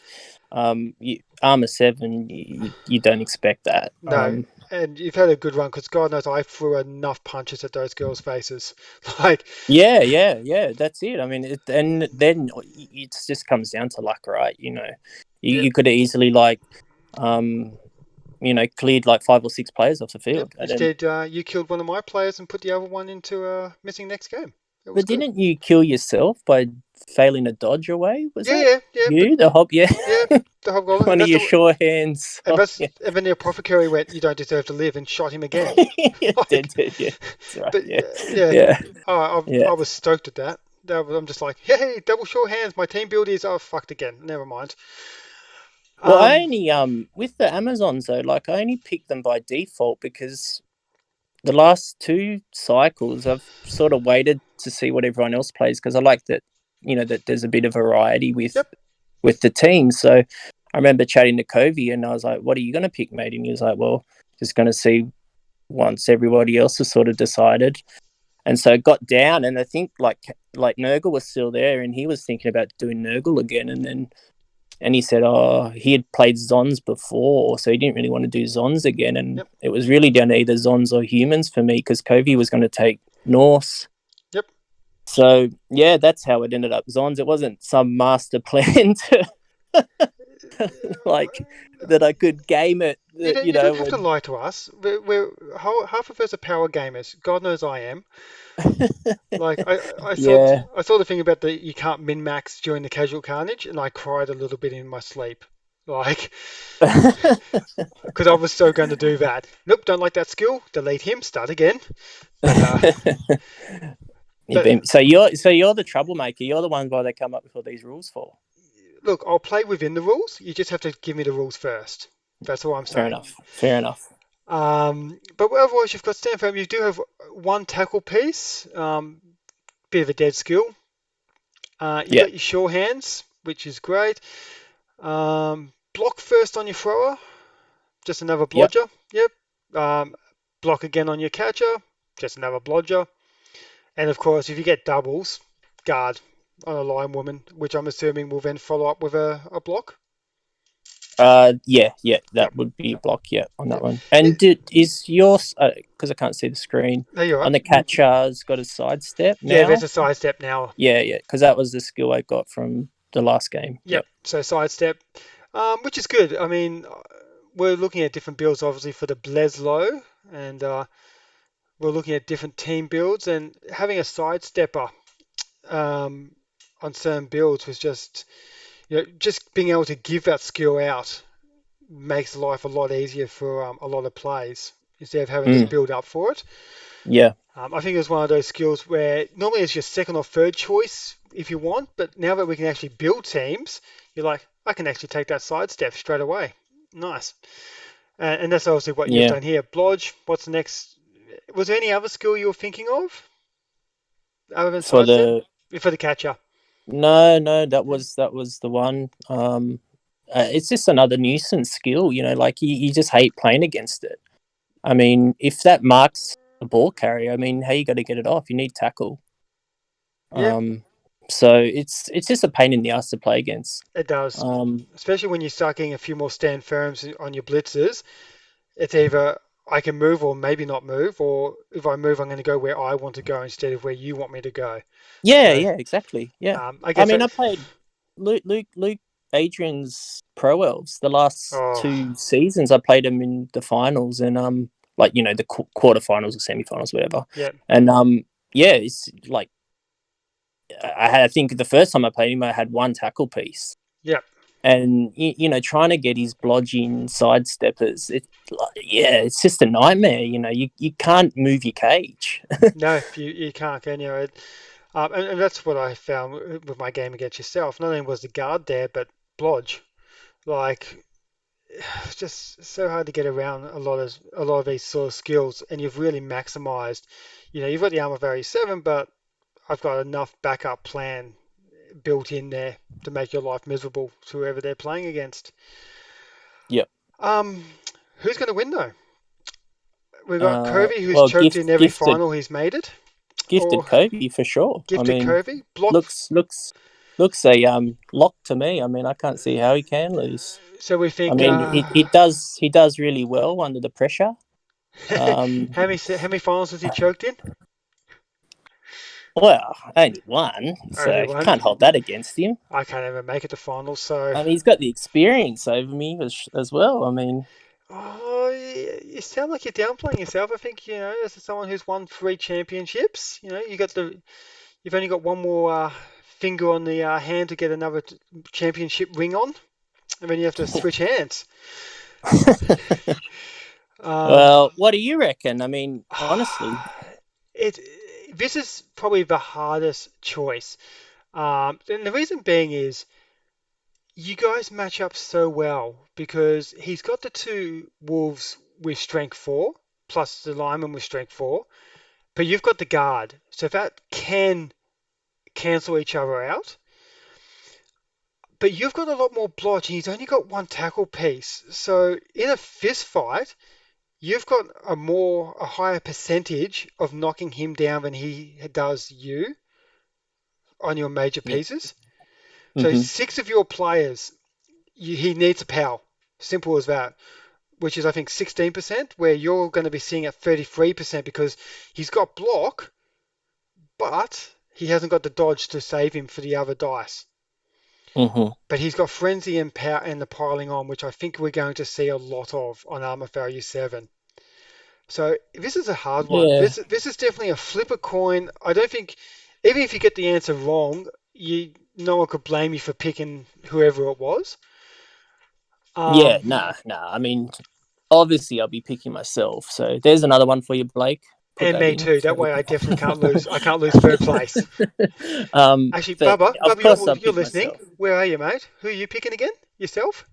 Speaker 2: armor 7, you don't expect that.
Speaker 1: no. And you've had a good run because God knows I threw enough punches at those girls' faces. Like,
Speaker 2: Yeah, yeah, yeah. That's it. I mean, and then it just comes down to luck, right? You,
Speaker 1: yeah,
Speaker 2: you could have easily um, cleared like 5 or 6 players off the
Speaker 1: yep.
Speaker 2: field, and then.
Speaker 1: Instead, you killed one of my players and put the other one into missing next game. It was
Speaker 2: But
Speaker 1: good.
Speaker 2: didn't you kill yourself by failing to dodge away? Was
Speaker 1: Yeah,
Speaker 2: that
Speaker 1: yeah, yeah. But
Speaker 2: you? The hop? Yeah,
Speaker 1: yeah, the hobgoblin, and
Speaker 2: one of
Speaker 1: that's
Speaker 2: your
Speaker 1: the
Speaker 2: sure hands.
Speaker 1: and
Speaker 2: Oh,
Speaker 1: that's
Speaker 2: yeah.
Speaker 1: and then the apothecary went, "You don't deserve to live," and shot him again.
Speaker 2: Did,
Speaker 1: Like,
Speaker 2: did, yeah, that's right.
Speaker 1: but
Speaker 2: Yeah,
Speaker 1: yeah,
Speaker 2: yeah,
Speaker 1: I
Speaker 2: yeah.
Speaker 1: was stoked at that. I'm just like, hey, double sure hands. My team build is fucked again. Never mind.
Speaker 2: Well, I
Speaker 1: Um,
Speaker 2: only with the Amazons though, like I only picked them by default because the last 2 cycles I've sort of waited to see what everyone else plays because I like that that there's a bit of variety
Speaker 1: yep,
Speaker 2: with the team. So I remember chatting to Covey and I was like, "What are you going to pick, mate?" And he was like, "Well, just going to see once everybody else has sort of decided." And so it got down, and I think like Nurgle was still there, and he was thinking about doing Nurgle again, and he said, oh, he had played Zons before, so he didn't really want to do Zons again. And
Speaker 1: yep,
Speaker 2: it was really down to either Zons or humans for me because Covey was going to take Norse.
Speaker 1: yep.
Speaker 2: So, yeah, that's how it ended up Zons. It wasn't some master plan to, like, that I could game it,
Speaker 1: You don't have to
Speaker 2: and
Speaker 1: lie to us. Half of us are power gamers. God knows I am. Like
Speaker 2: yeah.
Speaker 1: I saw the thing about the you can't min max during the casual carnage, and I cried a little bit in my sleep, like because I was so going to do that. Nope, don't like that skill. Delete him. Start again. But but
Speaker 2: So you're the troublemaker. You're the one why they come up with all these rules for.
Speaker 1: look, I'll play within the rules. You just have to give me the rules first. That's all I'm
Speaker 2: Fair
Speaker 1: saying.
Speaker 2: enough. Fair enough.
Speaker 1: But otherwise, you've got stand firm. You do have one tackle piece, bit of a dead skill. You've
Speaker 2: Yeah.
Speaker 1: got your sure hands, which is great. Block first on your thrower, just another
Speaker 2: Yep.
Speaker 1: blodger. Yep. Block again on your catcher, just another blodger. And of course, if you get doubles, guard on a line woman, which I'm assuming will then follow up with a block.
Speaker 2: Yeah, yeah,
Speaker 1: Yep.
Speaker 2: that would be a block, yeah, on that
Speaker 1: Yep.
Speaker 2: one. And
Speaker 1: It,
Speaker 2: is yours, because I can't see the screen,
Speaker 1: there you're right.
Speaker 2: on the catcher's got a sidestep
Speaker 1: Yeah, there's
Speaker 2: now?
Speaker 1: a sidestep now.
Speaker 2: Yeah, yeah, because that was the skill I got from the last game.
Speaker 1: Yep.
Speaker 2: Yep.
Speaker 1: So sidestep, which is good. I mean, we're looking at different builds, obviously, for the Bleslow, and we're looking at different team builds, and having a sidestepper um, on certain builds was just being able to give that skill out makes life a lot easier for a lot of plays instead of having to
Speaker 2: Mm,
Speaker 1: build up for it.
Speaker 2: yeah,
Speaker 1: I think it's one of those skills where normally it's your second or third choice if you want, but now that we can actually build teams, you're like, I can actually take that sidestep straight away. Nice. And that's obviously what you've
Speaker 2: yeah.
Speaker 1: done here. Blodge, what's the next? Was there any other skill you were thinking of other than
Speaker 2: For
Speaker 1: sidestep?
Speaker 2: the
Speaker 1: For the catcher.
Speaker 2: No, no, that was the one. It's just another nuisance skill, like you just hate playing against it. I mean, if that marks a ball carrier, I mean, how you got to get it off? You need tackle.
Speaker 1: Yeah,
Speaker 2: Um, so it's just a pain in the ass to play against.
Speaker 1: it does.
Speaker 2: Um,
Speaker 1: Especially when you start getting a few more stand firms on your blitzers. It's either I can move or maybe not move, or if I move, I'm going to go where I want to go instead of where you want me to go.
Speaker 2: yeah,
Speaker 1: So
Speaker 2: yeah, exactly. Yeah,
Speaker 1: I
Speaker 2: I
Speaker 1: guess
Speaker 2: mean,
Speaker 1: that.
Speaker 2: I played Luke Adrian's Pro Elves the last
Speaker 1: Oh,
Speaker 2: 2 seasons. I played him in the finals and like the quarterfinals or semifinals, whatever.
Speaker 1: yeah,
Speaker 2: And yeah, it's like I think the first time I played him, I had one tackle piece,
Speaker 1: yeah.
Speaker 2: and trying to get his blodging sidesteppers, yeah, it's just a nightmare. You can't move your cage.
Speaker 1: No, you can't, can you? And that's what I found with my game against yourself. Not only was the guard there, but blodge. Like it's just so hard to get around a lot of these sort of skills, and you've really maximized. You've got the armor value 7, but I've got enough backup plan built in there to make your life miserable to whoever they're playing against.
Speaker 2: Yep.
Speaker 1: Um, who's going to win though? We've got Covey, who's
Speaker 2: Well,
Speaker 1: choked in every final he's made it,
Speaker 2: gifted
Speaker 1: or
Speaker 2: Kobe for sure. I
Speaker 1: gifted
Speaker 2: mean,
Speaker 1: Covey. Block.
Speaker 2: looks a lock to me. I mean, I can't see how he can lose.
Speaker 1: So we
Speaker 2: I
Speaker 1: think.
Speaker 2: mean, he does really well under the pressure. Um,
Speaker 1: how many finals has he choked in?
Speaker 2: well, only one,
Speaker 1: Only
Speaker 2: so
Speaker 1: one.
Speaker 2: can't hold that against him.
Speaker 1: I can't even make it to finals, so.
Speaker 2: I mean, he's got the experience over me as well. I mean,
Speaker 1: Oh, you sound like you're downplaying yourself. I think as someone who's won 3 championships, you've only got one more finger on the hand to get another championship ring on, and then you have to switch hands. Um,
Speaker 2: well, what do you reckon? I mean, honestly,
Speaker 1: it this is probably the hardest choice, and the reason being is you guys match up so well because he's got the two wolves with strength 4 plus the lineman with strength 4, but you've got the guard, so that can cancel each other out. But you've got a lot more blodge, and he's only got one tackle piece. So in a fist fight, you've got a higher percentage of knocking him down than he does you on your major
Speaker 2: yeah.
Speaker 1: pieces. So
Speaker 2: Hmm.
Speaker 1: 6 of your players, he needs a pal. Simple as that. Which is I think 16%, where you're going to be seeing at 33% because he's got block, but he hasn't got the dodge to save him for the other dice.
Speaker 2: Hmm.
Speaker 1: But he's got frenzy and power and the piling on, which I think we're going to see a lot of on armor value 7. So this is a hard one.
Speaker 2: Yeah.
Speaker 1: This is definitely a flip a coin. I don't think even if you get the answer wrong, no one could blame you for picking whoever it was.
Speaker 2: Yeah,
Speaker 1: Um,
Speaker 2: nah. I mean, obviously, I'll be picking myself. So there's another one for you, Blake. Put
Speaker 1: and
Speaker 2: that
Speaker 1: me
Speaker 2: in.
Speaker 1: too. That way I definitely can't lose. I can't lose third place. Actually,
Speaker 2: But of
Speaker 1: Bubba,
Speaker 2: course, I'll
Speaker 1: you're
Speaker 2: pick
Speaker 1: listening.
Speaker 2: myself.
Speaker 1: Where are you, mate? Who are you picking again? Yourself?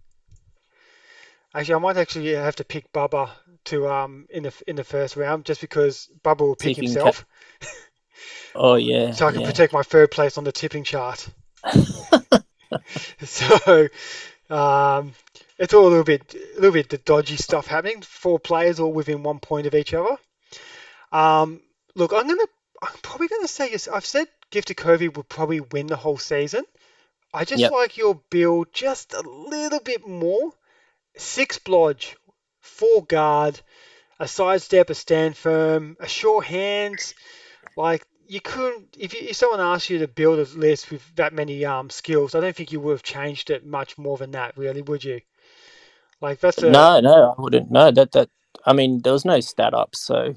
Speaker 1: Actually, I might actually have to pick Bubba to in the first round just because Bubba will pick
Speaker 2: Tipping cat.
Speaker 1: himself,
Speaker 2: Oh yeah,
Speaker 1: so I can
Speaker 2: yeah.
Speaker 1: protect my third place on the tipping chart. So um, it's all a little bit the dodgy stuff happening. Four players all within 1 point of each other. Um, look, I'm probably gonna say yes. I've said Gifted Covey will probably win the whole season. I just
Speaker 2: Yep.
Speaker 1: like your build just a little bit more. Six blodge, four guard, a sidestep, a stand firm, a sure hands. Like you couldn't, if someone asked you to build a list with that many skills, I don't think you would have changed it much more than that, really, would you? Like that's a.
Speaker 2: No, no, I wouldn't. No, that. I mean, there was no stat up, so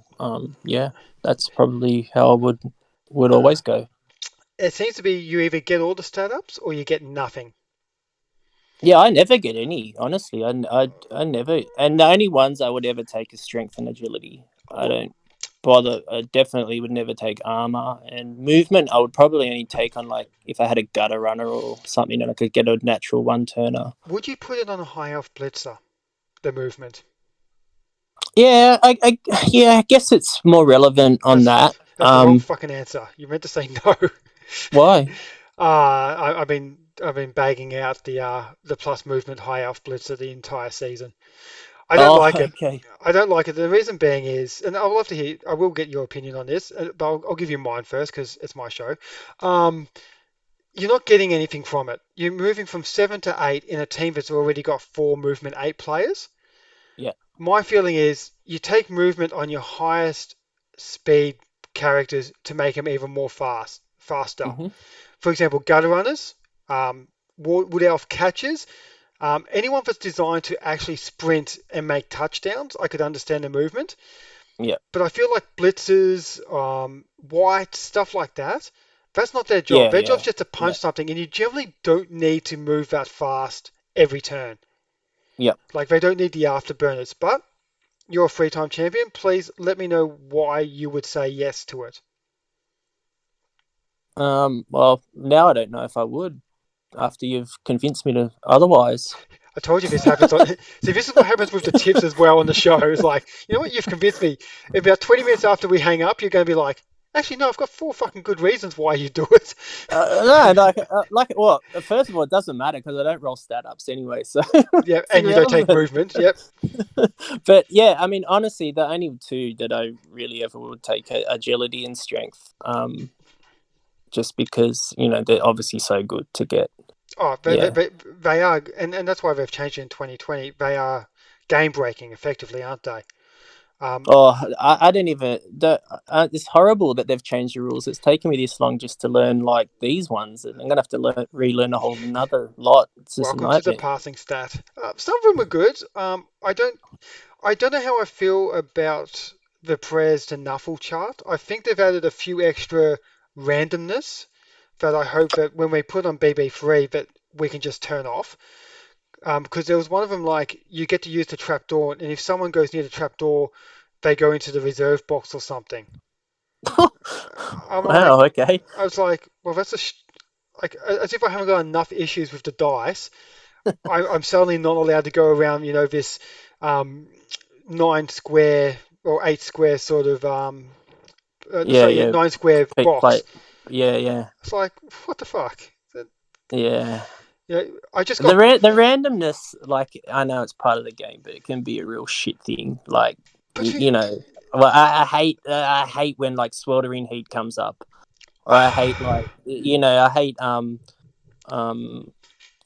Speaker 2: yeah, that's probably how I would always go.
Speaker 1: It seems to be you either get all the stat ups or you get nothing.
Speaker 2: Yeah, I never get any. Honestly, I never. And the only ones I would ever take is strength and agility. I
Speaker 1: What
Speaker 2: don't bother. I definitely would never take armor and movement. I would probably only take on like if I had a gutter runner or something, and I could get a natural one turner.
Speaker 1: would you put it on a high elf blitzer? The movement.
Speaker 2: Yeah, yeah, I guess it's more relevant on
Speaker 1: That's
Speaker 2: that.
Speaker 1: that's the wrong fucking answer. You meant to say no.
Speaker 2: Why?
Speaker 1: I've been bagging out the plus movement high elf blitzer the entire season. I don't
Speaker 2: Oh,
Speaker 1: like it.
Speaker 2: okay.
Speaker 1: I don't like it. The reason being is, and I'd love to hear. I will get your opinion on this, but I'll give you mine first because it's my show. Um, you're not getting anything from it. You're moving from 7 to 8 in a team that's already got four movement 8 players.
Speaker 2: Yeah.
Speaker 1: My feeling is you take movement on your highest speed characters to make them even more faster.
Speaker 2: Hmm.
Speaker 1: For example, gutter runners, wood elf catchers, anyone that's designed to actually sprint and make touchdowns. I could understand the movement,
Speaker 2: Yeah.
Speaker 1: but I feel like blitzers, white stuff like that. That's not their job.
Speaker 2: Yeah.
Speaker 1: Their job's
Speaker 2: Yeah.
Speaker 1: just to
Speaker 2: Yeah.
Speaker 1: punch something, and you generally don't need to move that fast every turn.
Speaker 2: Yeah.
Speaker 1: Like they don't need the afterburners. But you're a three-time champion. Please let me know why you would say yes to it.
Speaker 2: Well, now I don't know if I would after you've convinced me to otherwise.
Speaker 1: I told you this happens. See, this is what happens with the tips as well on the show. It's like, you know what? You've convinced me. About 20 minutes after we hang up, you're going to be like, actually, no, I've got four fucking good reasons why you do it.
Speaker 2: No, well, first of all, it doesn't matter because I don't roll stat ups anyway, so
Speaker 1: Yeah,
Speaker 2: it's
Speaker 1: and you don't take
Speaker 2: irrelevant.
Speaker 1: movement. Yep.
Speaker 2: But yeah, I mean, honestly, the only two that I really ever would take are agility and strength. Just because they're obviously so good to get.
Speaker 1: Oh,
Speaker 2: Yeah.
Speaker 1: they are, and that's why they've changed it in 2020. They are game breaking, effectively, aren't they? Um,
Speaker 2: Oh, I don't even. It's horrible that they've changed the rules. It's taken me this long just to learn like these ones, and I'm gonna have to relearn a whole another lot. It's just a
Speaker 1: welcome to the
Speaker 2: nightmare.
Speaker 1: passing stat. Some of them are good. I don't know how I feel about the prayers to Nuffle chart. I think they've added a few extra randomness that I hope that when we put on BB3 that we can just turn off. Because there was one of them like you get to use the trapdoor, and if someone goes near the trapdoor, they go into the reserve box or something. I'm like,
Speaker 2: Wow. Okay.
Speaker 1: I was like, well, like as if I haven't got enough issues with the dice. I'm suddenly not allowed to go around, this um, 9 square or 8 square sort of,
Speaker 2: Yeah.
Speaker 1: sorry, yeah,
Speaker 2: Yeah.
Speaker 1: 9 square
Speaker 2: Peak
Speaker 1: box.
Speaker 2: plate. Yeah. Yeah.
Speaker 1: It's like, what the fuck?
Speaker 2: Yeah.
Speaker 1: I just
Speaker 2: The
Speaker 1: got,
Speaker 2: the randomness, like I know it's part of the game, but it can be a real shit thing. Like
Speaker 1: but
Speaker 2: you know, well, I hate when like sweltering heat comes up, or I hate like I hate um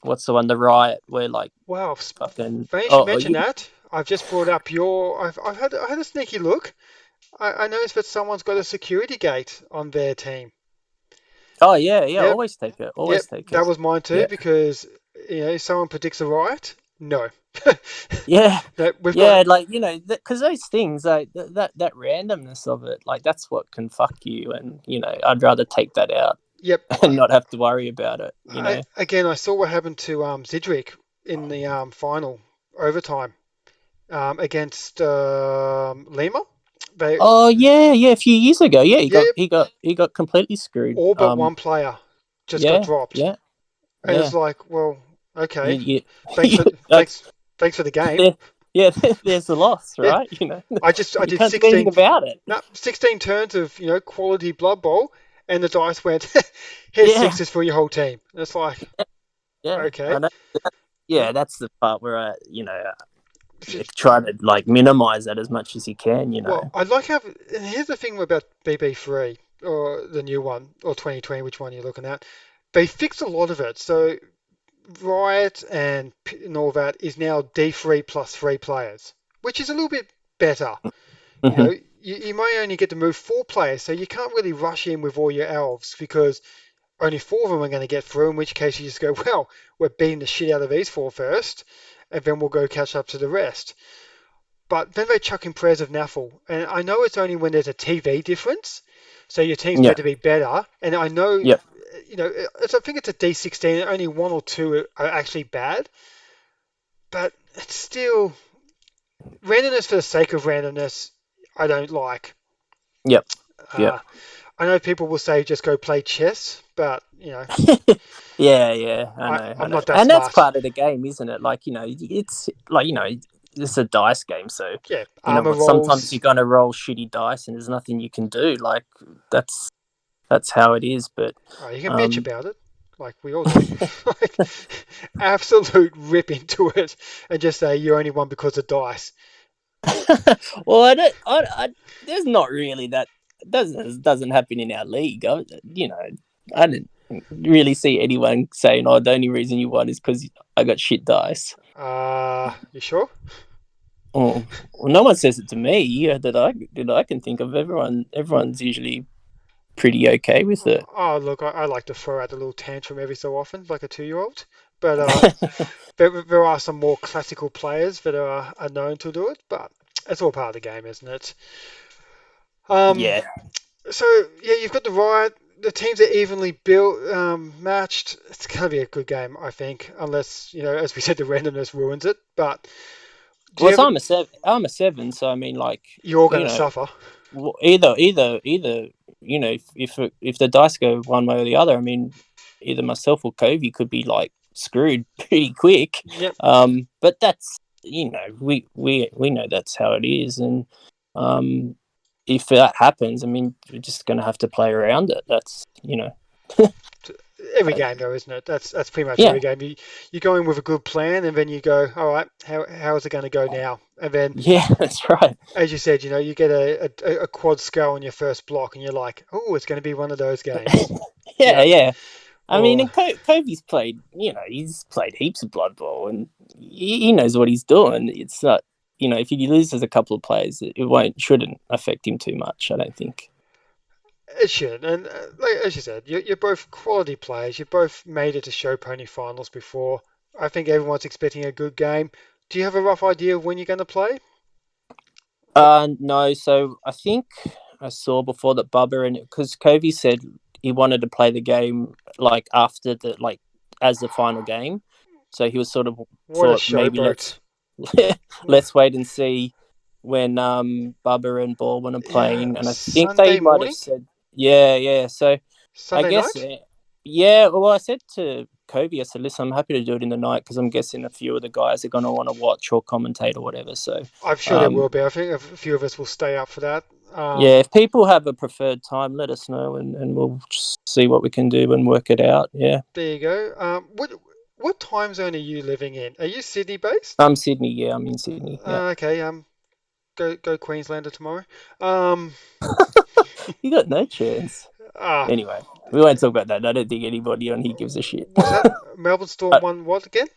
Speaker 2: what's the one, the riot where like
Speaker 1: wow.
Speaker 2: fucking
Speaker 1: Funny you should
Speaker 2: oh
Speaker 1: mention
Speaker 2: you
Speaker 1: that. I've just brought up I had a sneaky look. I noticed that someone's got a security gate on their team.
Speaker 2: oh yeah, yeah,
Speaker 1: Yep,
Speaker 2: always take it,
Speaker 1: yep,
Speaker 2: always take
Speaker 1: that
Speaker 2: it.
Speaker 1: was mine too
Speaker 2: Yeah.
Speaker 1: because if someone predicts a riot, no.
Speaker 2: Yeah.
Speaker 1: No, we've got
Speaker 2: Yeah, like because those things, like that randomness of it, like that's what can fuck you, and I'd rather take that out
Speaker 1: yep.
Speaker 2: and not have to worry about it.
Speaker 1: Again, I saw what happened to Zidrick in the final overtime against Lima. They,
Speaker 2: Oh yeah, yeah. A few years ago, yeah, he
Speaker 1: yeah,
Speaker 2: got
Speaker 1: yep,
Speaker 2: he got he got completely screwed.
Speaker 1: all but one player just got
Speaker 2: Yeah,
Speaker 1: dropped,
Speaker 2: yeah,
Speaker 1: and
Speaker 2: yeah.
Speaker 1: it's like, well,
Speaker 2: You,
Speaker 1: okay,
Speaker 2: you,
Speaker 1: thanks for
Speaker 2: like,
Speaker 1: thanks Thanks for the game.
Speaker 2: there, yeah, there's the loss,
Speaker 1: Yeah,
Speaker 2: right? You know,
Speaker 1: I
Speaker 2: you
Speaker 1: did
Speaker 2: can't do anything
Speaker 1: 16,
Speaker 2: about it.
Speaker 1: no, 16 turns of quality Blood Bowl, and the dice went, here's
Speaker 2: Yeah,
Speaker 1: sixes for your whole team. It's like,
Speaker 2: yeah, I
Speaker 1: okay.
Speaker 2: know.
Speaker 1: Uh,
Speaker 2: Yeah, that's the part where you try to like minimize that as much as you can.
Speaker 1: Well, I like how. And here's the thing about BB3 or the new one or 2020, which one you're looking at. They fixed a lot of it. So Riot and all that is now D3 plus three players, which is a little bit better. You know,
Speaker 2: Hmm.
Speaker 1: you may only get to move four players, so you can't really rush in with all your elves because only four of them are going to get through. In which case, you just go, well, we're beating the shit out of these four first, and then we'll go catch up to the rest. But then they chuck in prayers of Naffle, and I know it's only when there's a TV difference, so your team's
Speaker 2: Yeah,
Speaker 1: meant to be better. And I know,
Speaker 2: yep,
Speaker 1: I think it's a D16, and only one or two are actually bad, but it's still randomness for the sake of randomness. I don't like.
Speaker 2: yep, yep.
Speaker 1: Uh, I know people will say just go play chess, but
Speaker 2: Yeah, yeah, I know, I
Speaker 1: I'm
Speaker 2: know,
Speaker 1: not that
Speaker 2: and that's
Speaker 1: smart.
Speaker 2: part of the game, isn't it? Like it's like it's a dice game, so
Speaker 1: Yeah,
Speaker 2: you know
Speaker 1: armor
Speaker 2: what? Sometimes you're
Speaker 1: rolls.
Speaker 2: gonna roll shitty dice, and there's nothing you can do. Like that's that's how it is. But
Speaker 1: You can bitch
Speaker 2: um,
Speaker 1: about it, like we all do. Like, absolute rip into it and just say you only won because of dice.
Speaker 2: well, I don't. There's not really that doesn't happen in our league. I didn't really see anyone saying, "Oh, the only reason you won is because I got shit dice."
Speaker 1: You sure?
Speaker 2: Oh, well, no one says it to me. Yeah, that I can think of. Everyone's usually pretty okay with it.
Speaker 1: Oh, look, I like to throw out a little tantrum every so often, like a 2-year-old. But there are some more classical players that are known to do it, but it's all part of the game, isn't it? Um,
Speaker 2: Yeah.
Speaker 1: so yeah, you've got the riot. The teams are evenly built, matched. It's gonna be a good game, I think, unless as we said, the randomness ruins it. But do you
Speaker 2: Well,
Speaker 1: have?
Speaker 2: so I'm a 7, so I mean, like,
Speaker 1: You're
Speaker 2: you
Speaker 1: gonna
Speaker 2: know,
Speaker 1: suffer.
Speaker 2: either if the dice go one way or the other, I mean, either myself or Covey could be like screwed pretty quick.
Speaker 1: Yep.
Speaker 2: But that's we know that's how it is, and if that happens, I mean, we're just gonna have to play around it. That's
Speaker 1: Every game though, isn't it? That's pretty much
Speaker 2: yeah,
Speaker 1: every game. You go in with a good plan, and then you go, all right, how is it going to go now? And then,
Speaker 2: yeah, that's right.
Speaker 1: as you said, you get a quad skull on your first block, and you're like, oh, it's going to be one of those games.
Speaker 2: Yeah,
Speaker 1: Yeah.
Speaker 2: yeah. I mean,
Speaker 1: Or
Speaker 2: and Kobe's played, he's played heaps of Blood Bowl, and he knows what he's doing. It's not, if he loses a couple of players, it shouldn't affect him too much. I don't think.
Speaker 1: it should. And like, as you said, you're both quality players. You both made it to show pony finals before. I think everyone's expecting a good game. Do you have a rough idea of when you're going to play? Like,
Speaker 2: No. So I think I saw before that Bubba and because Kobe said he wanted to play the game like after the like as the final game, so he was sort of
Speaker 1: what a
Speaker 2: thought maybe
Speaker 1: showboat.
Speaker 2: let's wait and see when Bubba and Baldwin are
Speaker 1: Yeah,
Speaker 2: playing, and I think they
Speaker 1: Sunday
Speaker 2: might have
Speaker 1: morning,
Speaker 2: said yeah. So I
Speaker 1: Sunday
Speaker 2: guess
Speaker 1: night.
Speaker 2: yeah. Well, I said to Kobe, I said, listen, I'm happy to do it in the night because I'm guessing a few of the guys are going to want to watch or commentate or whatever. So
Speaker 1: I'm sure there will
Speaker 2: um,
Speaker 1: be. I think a few of us will stay up for that.
Speaker 2: yeah, if people have a preferred time, let us know, and we'll see what we can do and work it out. Yeah,
Speaker 1: There you go. What time zone are you living in? Are you Sydney based?
Speaker 2: I'm Sydney. Yeah, I'm in Sydney. Yeah,
Speaker 1: Okay. Go Queenslander tomorrow. Um,
Speaker 2: you got no chance.
Speaker 1: ah,
Speaker 2: Anyway, we won't talk about that. I don't think anybody on here gives a shit.
Speaker 1: what's that? Melbourne Storm
Speaker 2: Uh,
Speaker 1: won what again?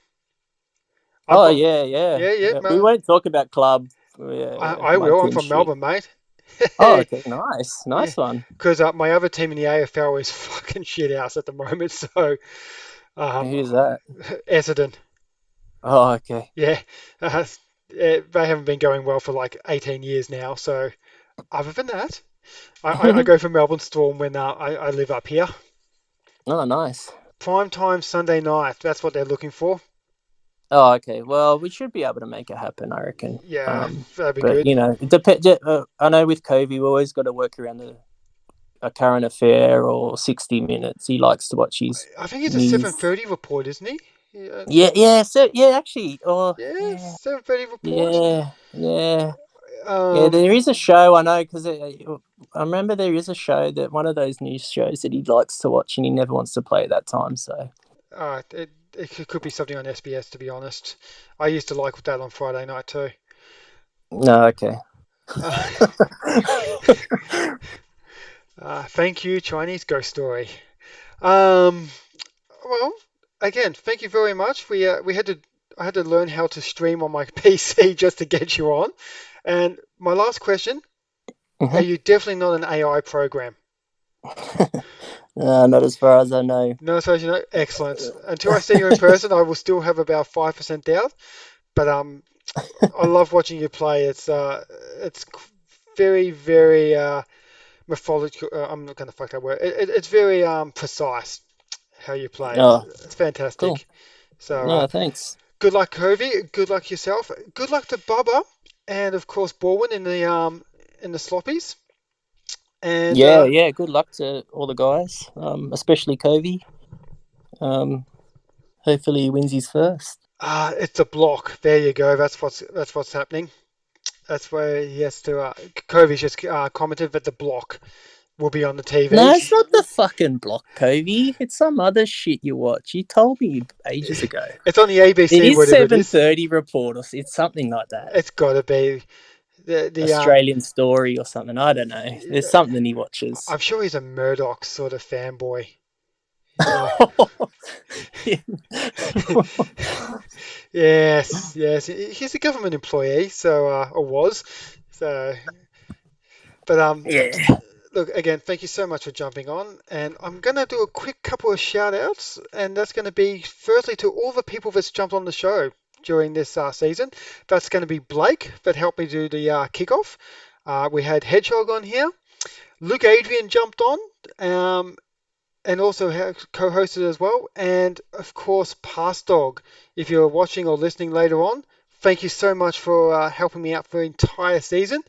Speaker 1: I'm
Speaker 2: oh
Speaker 1: not.
Speaker 2: yeah, yeah,
Speaker 1: Yeah, yeah.
Speaker 2: yeah. We won't talk about club.
Speaker 1: I
Speaker 2: My
Speaker 1: will. I'm
Speaker 2: team
Speaker 1: from
Speaker 2: shit.
Speaker 1: Melbourne, mate.
Speaker 2: Oh, okay, nice,
Speaker 1: Yeah,
Speaker 2: nice one.
Speaker 1: because my other team in the AFL is fucking shit house at the moment. So, um,
Speaker 2: Who's that?
Speaker 1: Essendon.
Speaker 2: Oh, okay.
Speaker 1: Yeah, uh, they haven't been going well for like 18 years now. So, other than that, I go for Melbourne Storm when I live up here.
Speaker 2: Oh, nice.
Speaker 1: Prime time Sunday night. That's what they're looking for.
Speaker 2: Oh, okay. Well, we should be able to make it happen, I reckon.
Speaker 1: Yeah, that'd be
Speaker 2: But
Speaker 1: good.
Speaker 2: it depends. I know with Kobe, we always got to work around a current affair or 60 minutes. He likes to watch his
Speaker 1: I think it's a
Speaker 2: news.
Speaker 1: 7:30 report, isn't he? Yeah,
Speaker 2: Yeah, yeah, so yeah, actually, oh
Speaker 1: yeah,
Speaker 2: yeah,
Speaker 1: 7:30 report.
Speaker 2: yeah, yeah, yeah.
Speaker 1: Um,
Speaker 2: There is a show I know because I remember there is a show that one of those news shows that he likes to watch and he never wants to play at that time. So
Speaker 1: it could be something on SBS, to be honest. I used to like that on Friday night too.
Speaker 2: no, okay.
Speaker 1: Uh, thank you, Chinese Ghost Story. Um, well, again, thank you very much. We had to I had to learn how to stream on my PC just to get you on. And my last question: are
Speaker 2: Mhm.
Speaker 1: you definitely not an AI program?
Speaker 2: Not as far as I know.
Speaker 1: No, so you know, excellent. Until I see you in person, I will still have about 5% doubt. But I love watching you play. It's very, very methodical. I'm not going to fuck that word. It's very precise how you play.
Speaker 2: Oh,
Speaker 1: It's
Speaker 2: cool.
Speaker 1: fantastic. So
Speaker 2: No, thanks.
Speaker 1: good luck, Covey. Good luck yourself. Good luck to Bubba, and of course Baldwin in the sloppies. And
Speaker 2: Yeah, yeah. Good luck to all the guys, especially Covey. Um, hopefully he wins his first.
Speaker 1: it's a block. There you go. That's what's happening. That's where he has to. Covey's just commented that the block will be on the
Speaker 2: No,
Speaker 1: TV.
Speaker 2: it's not the fucking block, Covey. It's some other shit you watch. You told me ages ago.
Speaker 1: It's on the
Speaker 2: It
Speaker 1: ABC,
Speaker 2: is
Speaker 1: whatever it is.
Speaker 2: 7:30 report or it's something like that.
Speaker 1: It's got to be the
Speaker 2: Australian story or something. I don't know. There's something he watches.
Speaker 1: I'm sure he's a Murdoch sort of fanboy. Yeah. Yes, yes. He's a government employee, so or was. So, but
Speaker 2: Yeah.
Speaker 1: look again. Thank you so much for jumping on, and I'm gonna do a quick couple of shout outs, and that's gonna be firstly to all the people that's jumped on the show during this season. That's gonna be Blake that helped me do the kickoff. We had Hedgehog on here. Luke Adrian jumped on. And also co-hosted as well. And of course, Past Dog. If you're watching or listening later on, thank you so much for helping me out for the entire season.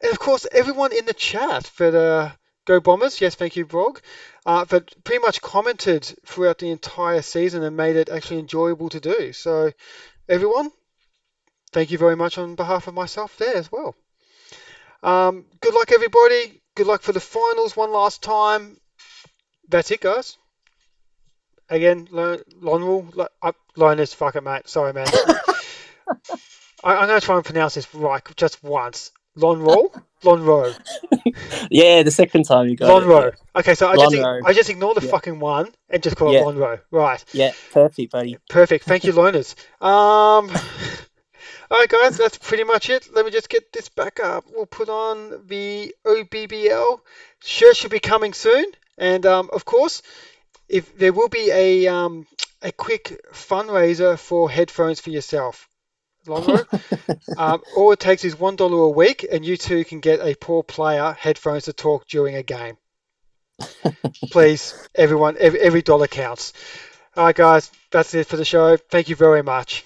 Speaker 1: And of course, everyone in the chat for the Go Bombers. Yes, thank you, Brog. That pretty much commented throughout the entire season and made it actually enjoyable to do. So, everyone, thank you very much on behalf of myself there as well. Good luck, everybody. Good luck for the finals one last time. That's it, guys. Again, Lonhro, Linus, fuck it, mate. Sorry, man. I'm going to try and pronounce this right just once. Lonhro? Lonhro.
Speaker 2: Yeah, the second time you got it. Yeah.
Speaker 1: Lonhro. Okay, so
Speaker 2: Lonro.
Speaker 1: I just ignore the
Speaker 2: Yeah.
Speaker 1: fucking one and just call it
Speaker 2: Yeah.
Speaker 1: Lonhro. Right.
Speaker 2: Yeah. Perfect, buddy.
Speaker 1: Perfect. Thank you, Loners. All right, guys, that's pretty much it. Let me just get this back up. We'll put on the OBBL. Shirt should be coming soon. And of course, if there will be a quick fundraiser for headphones for yourself, Lonro. All it takes is $1 a week, and you two can get a poor player headphones to talk during a game. Please, everyone, every dollar counts. All right, guys, that's it for the show. Thank you very much.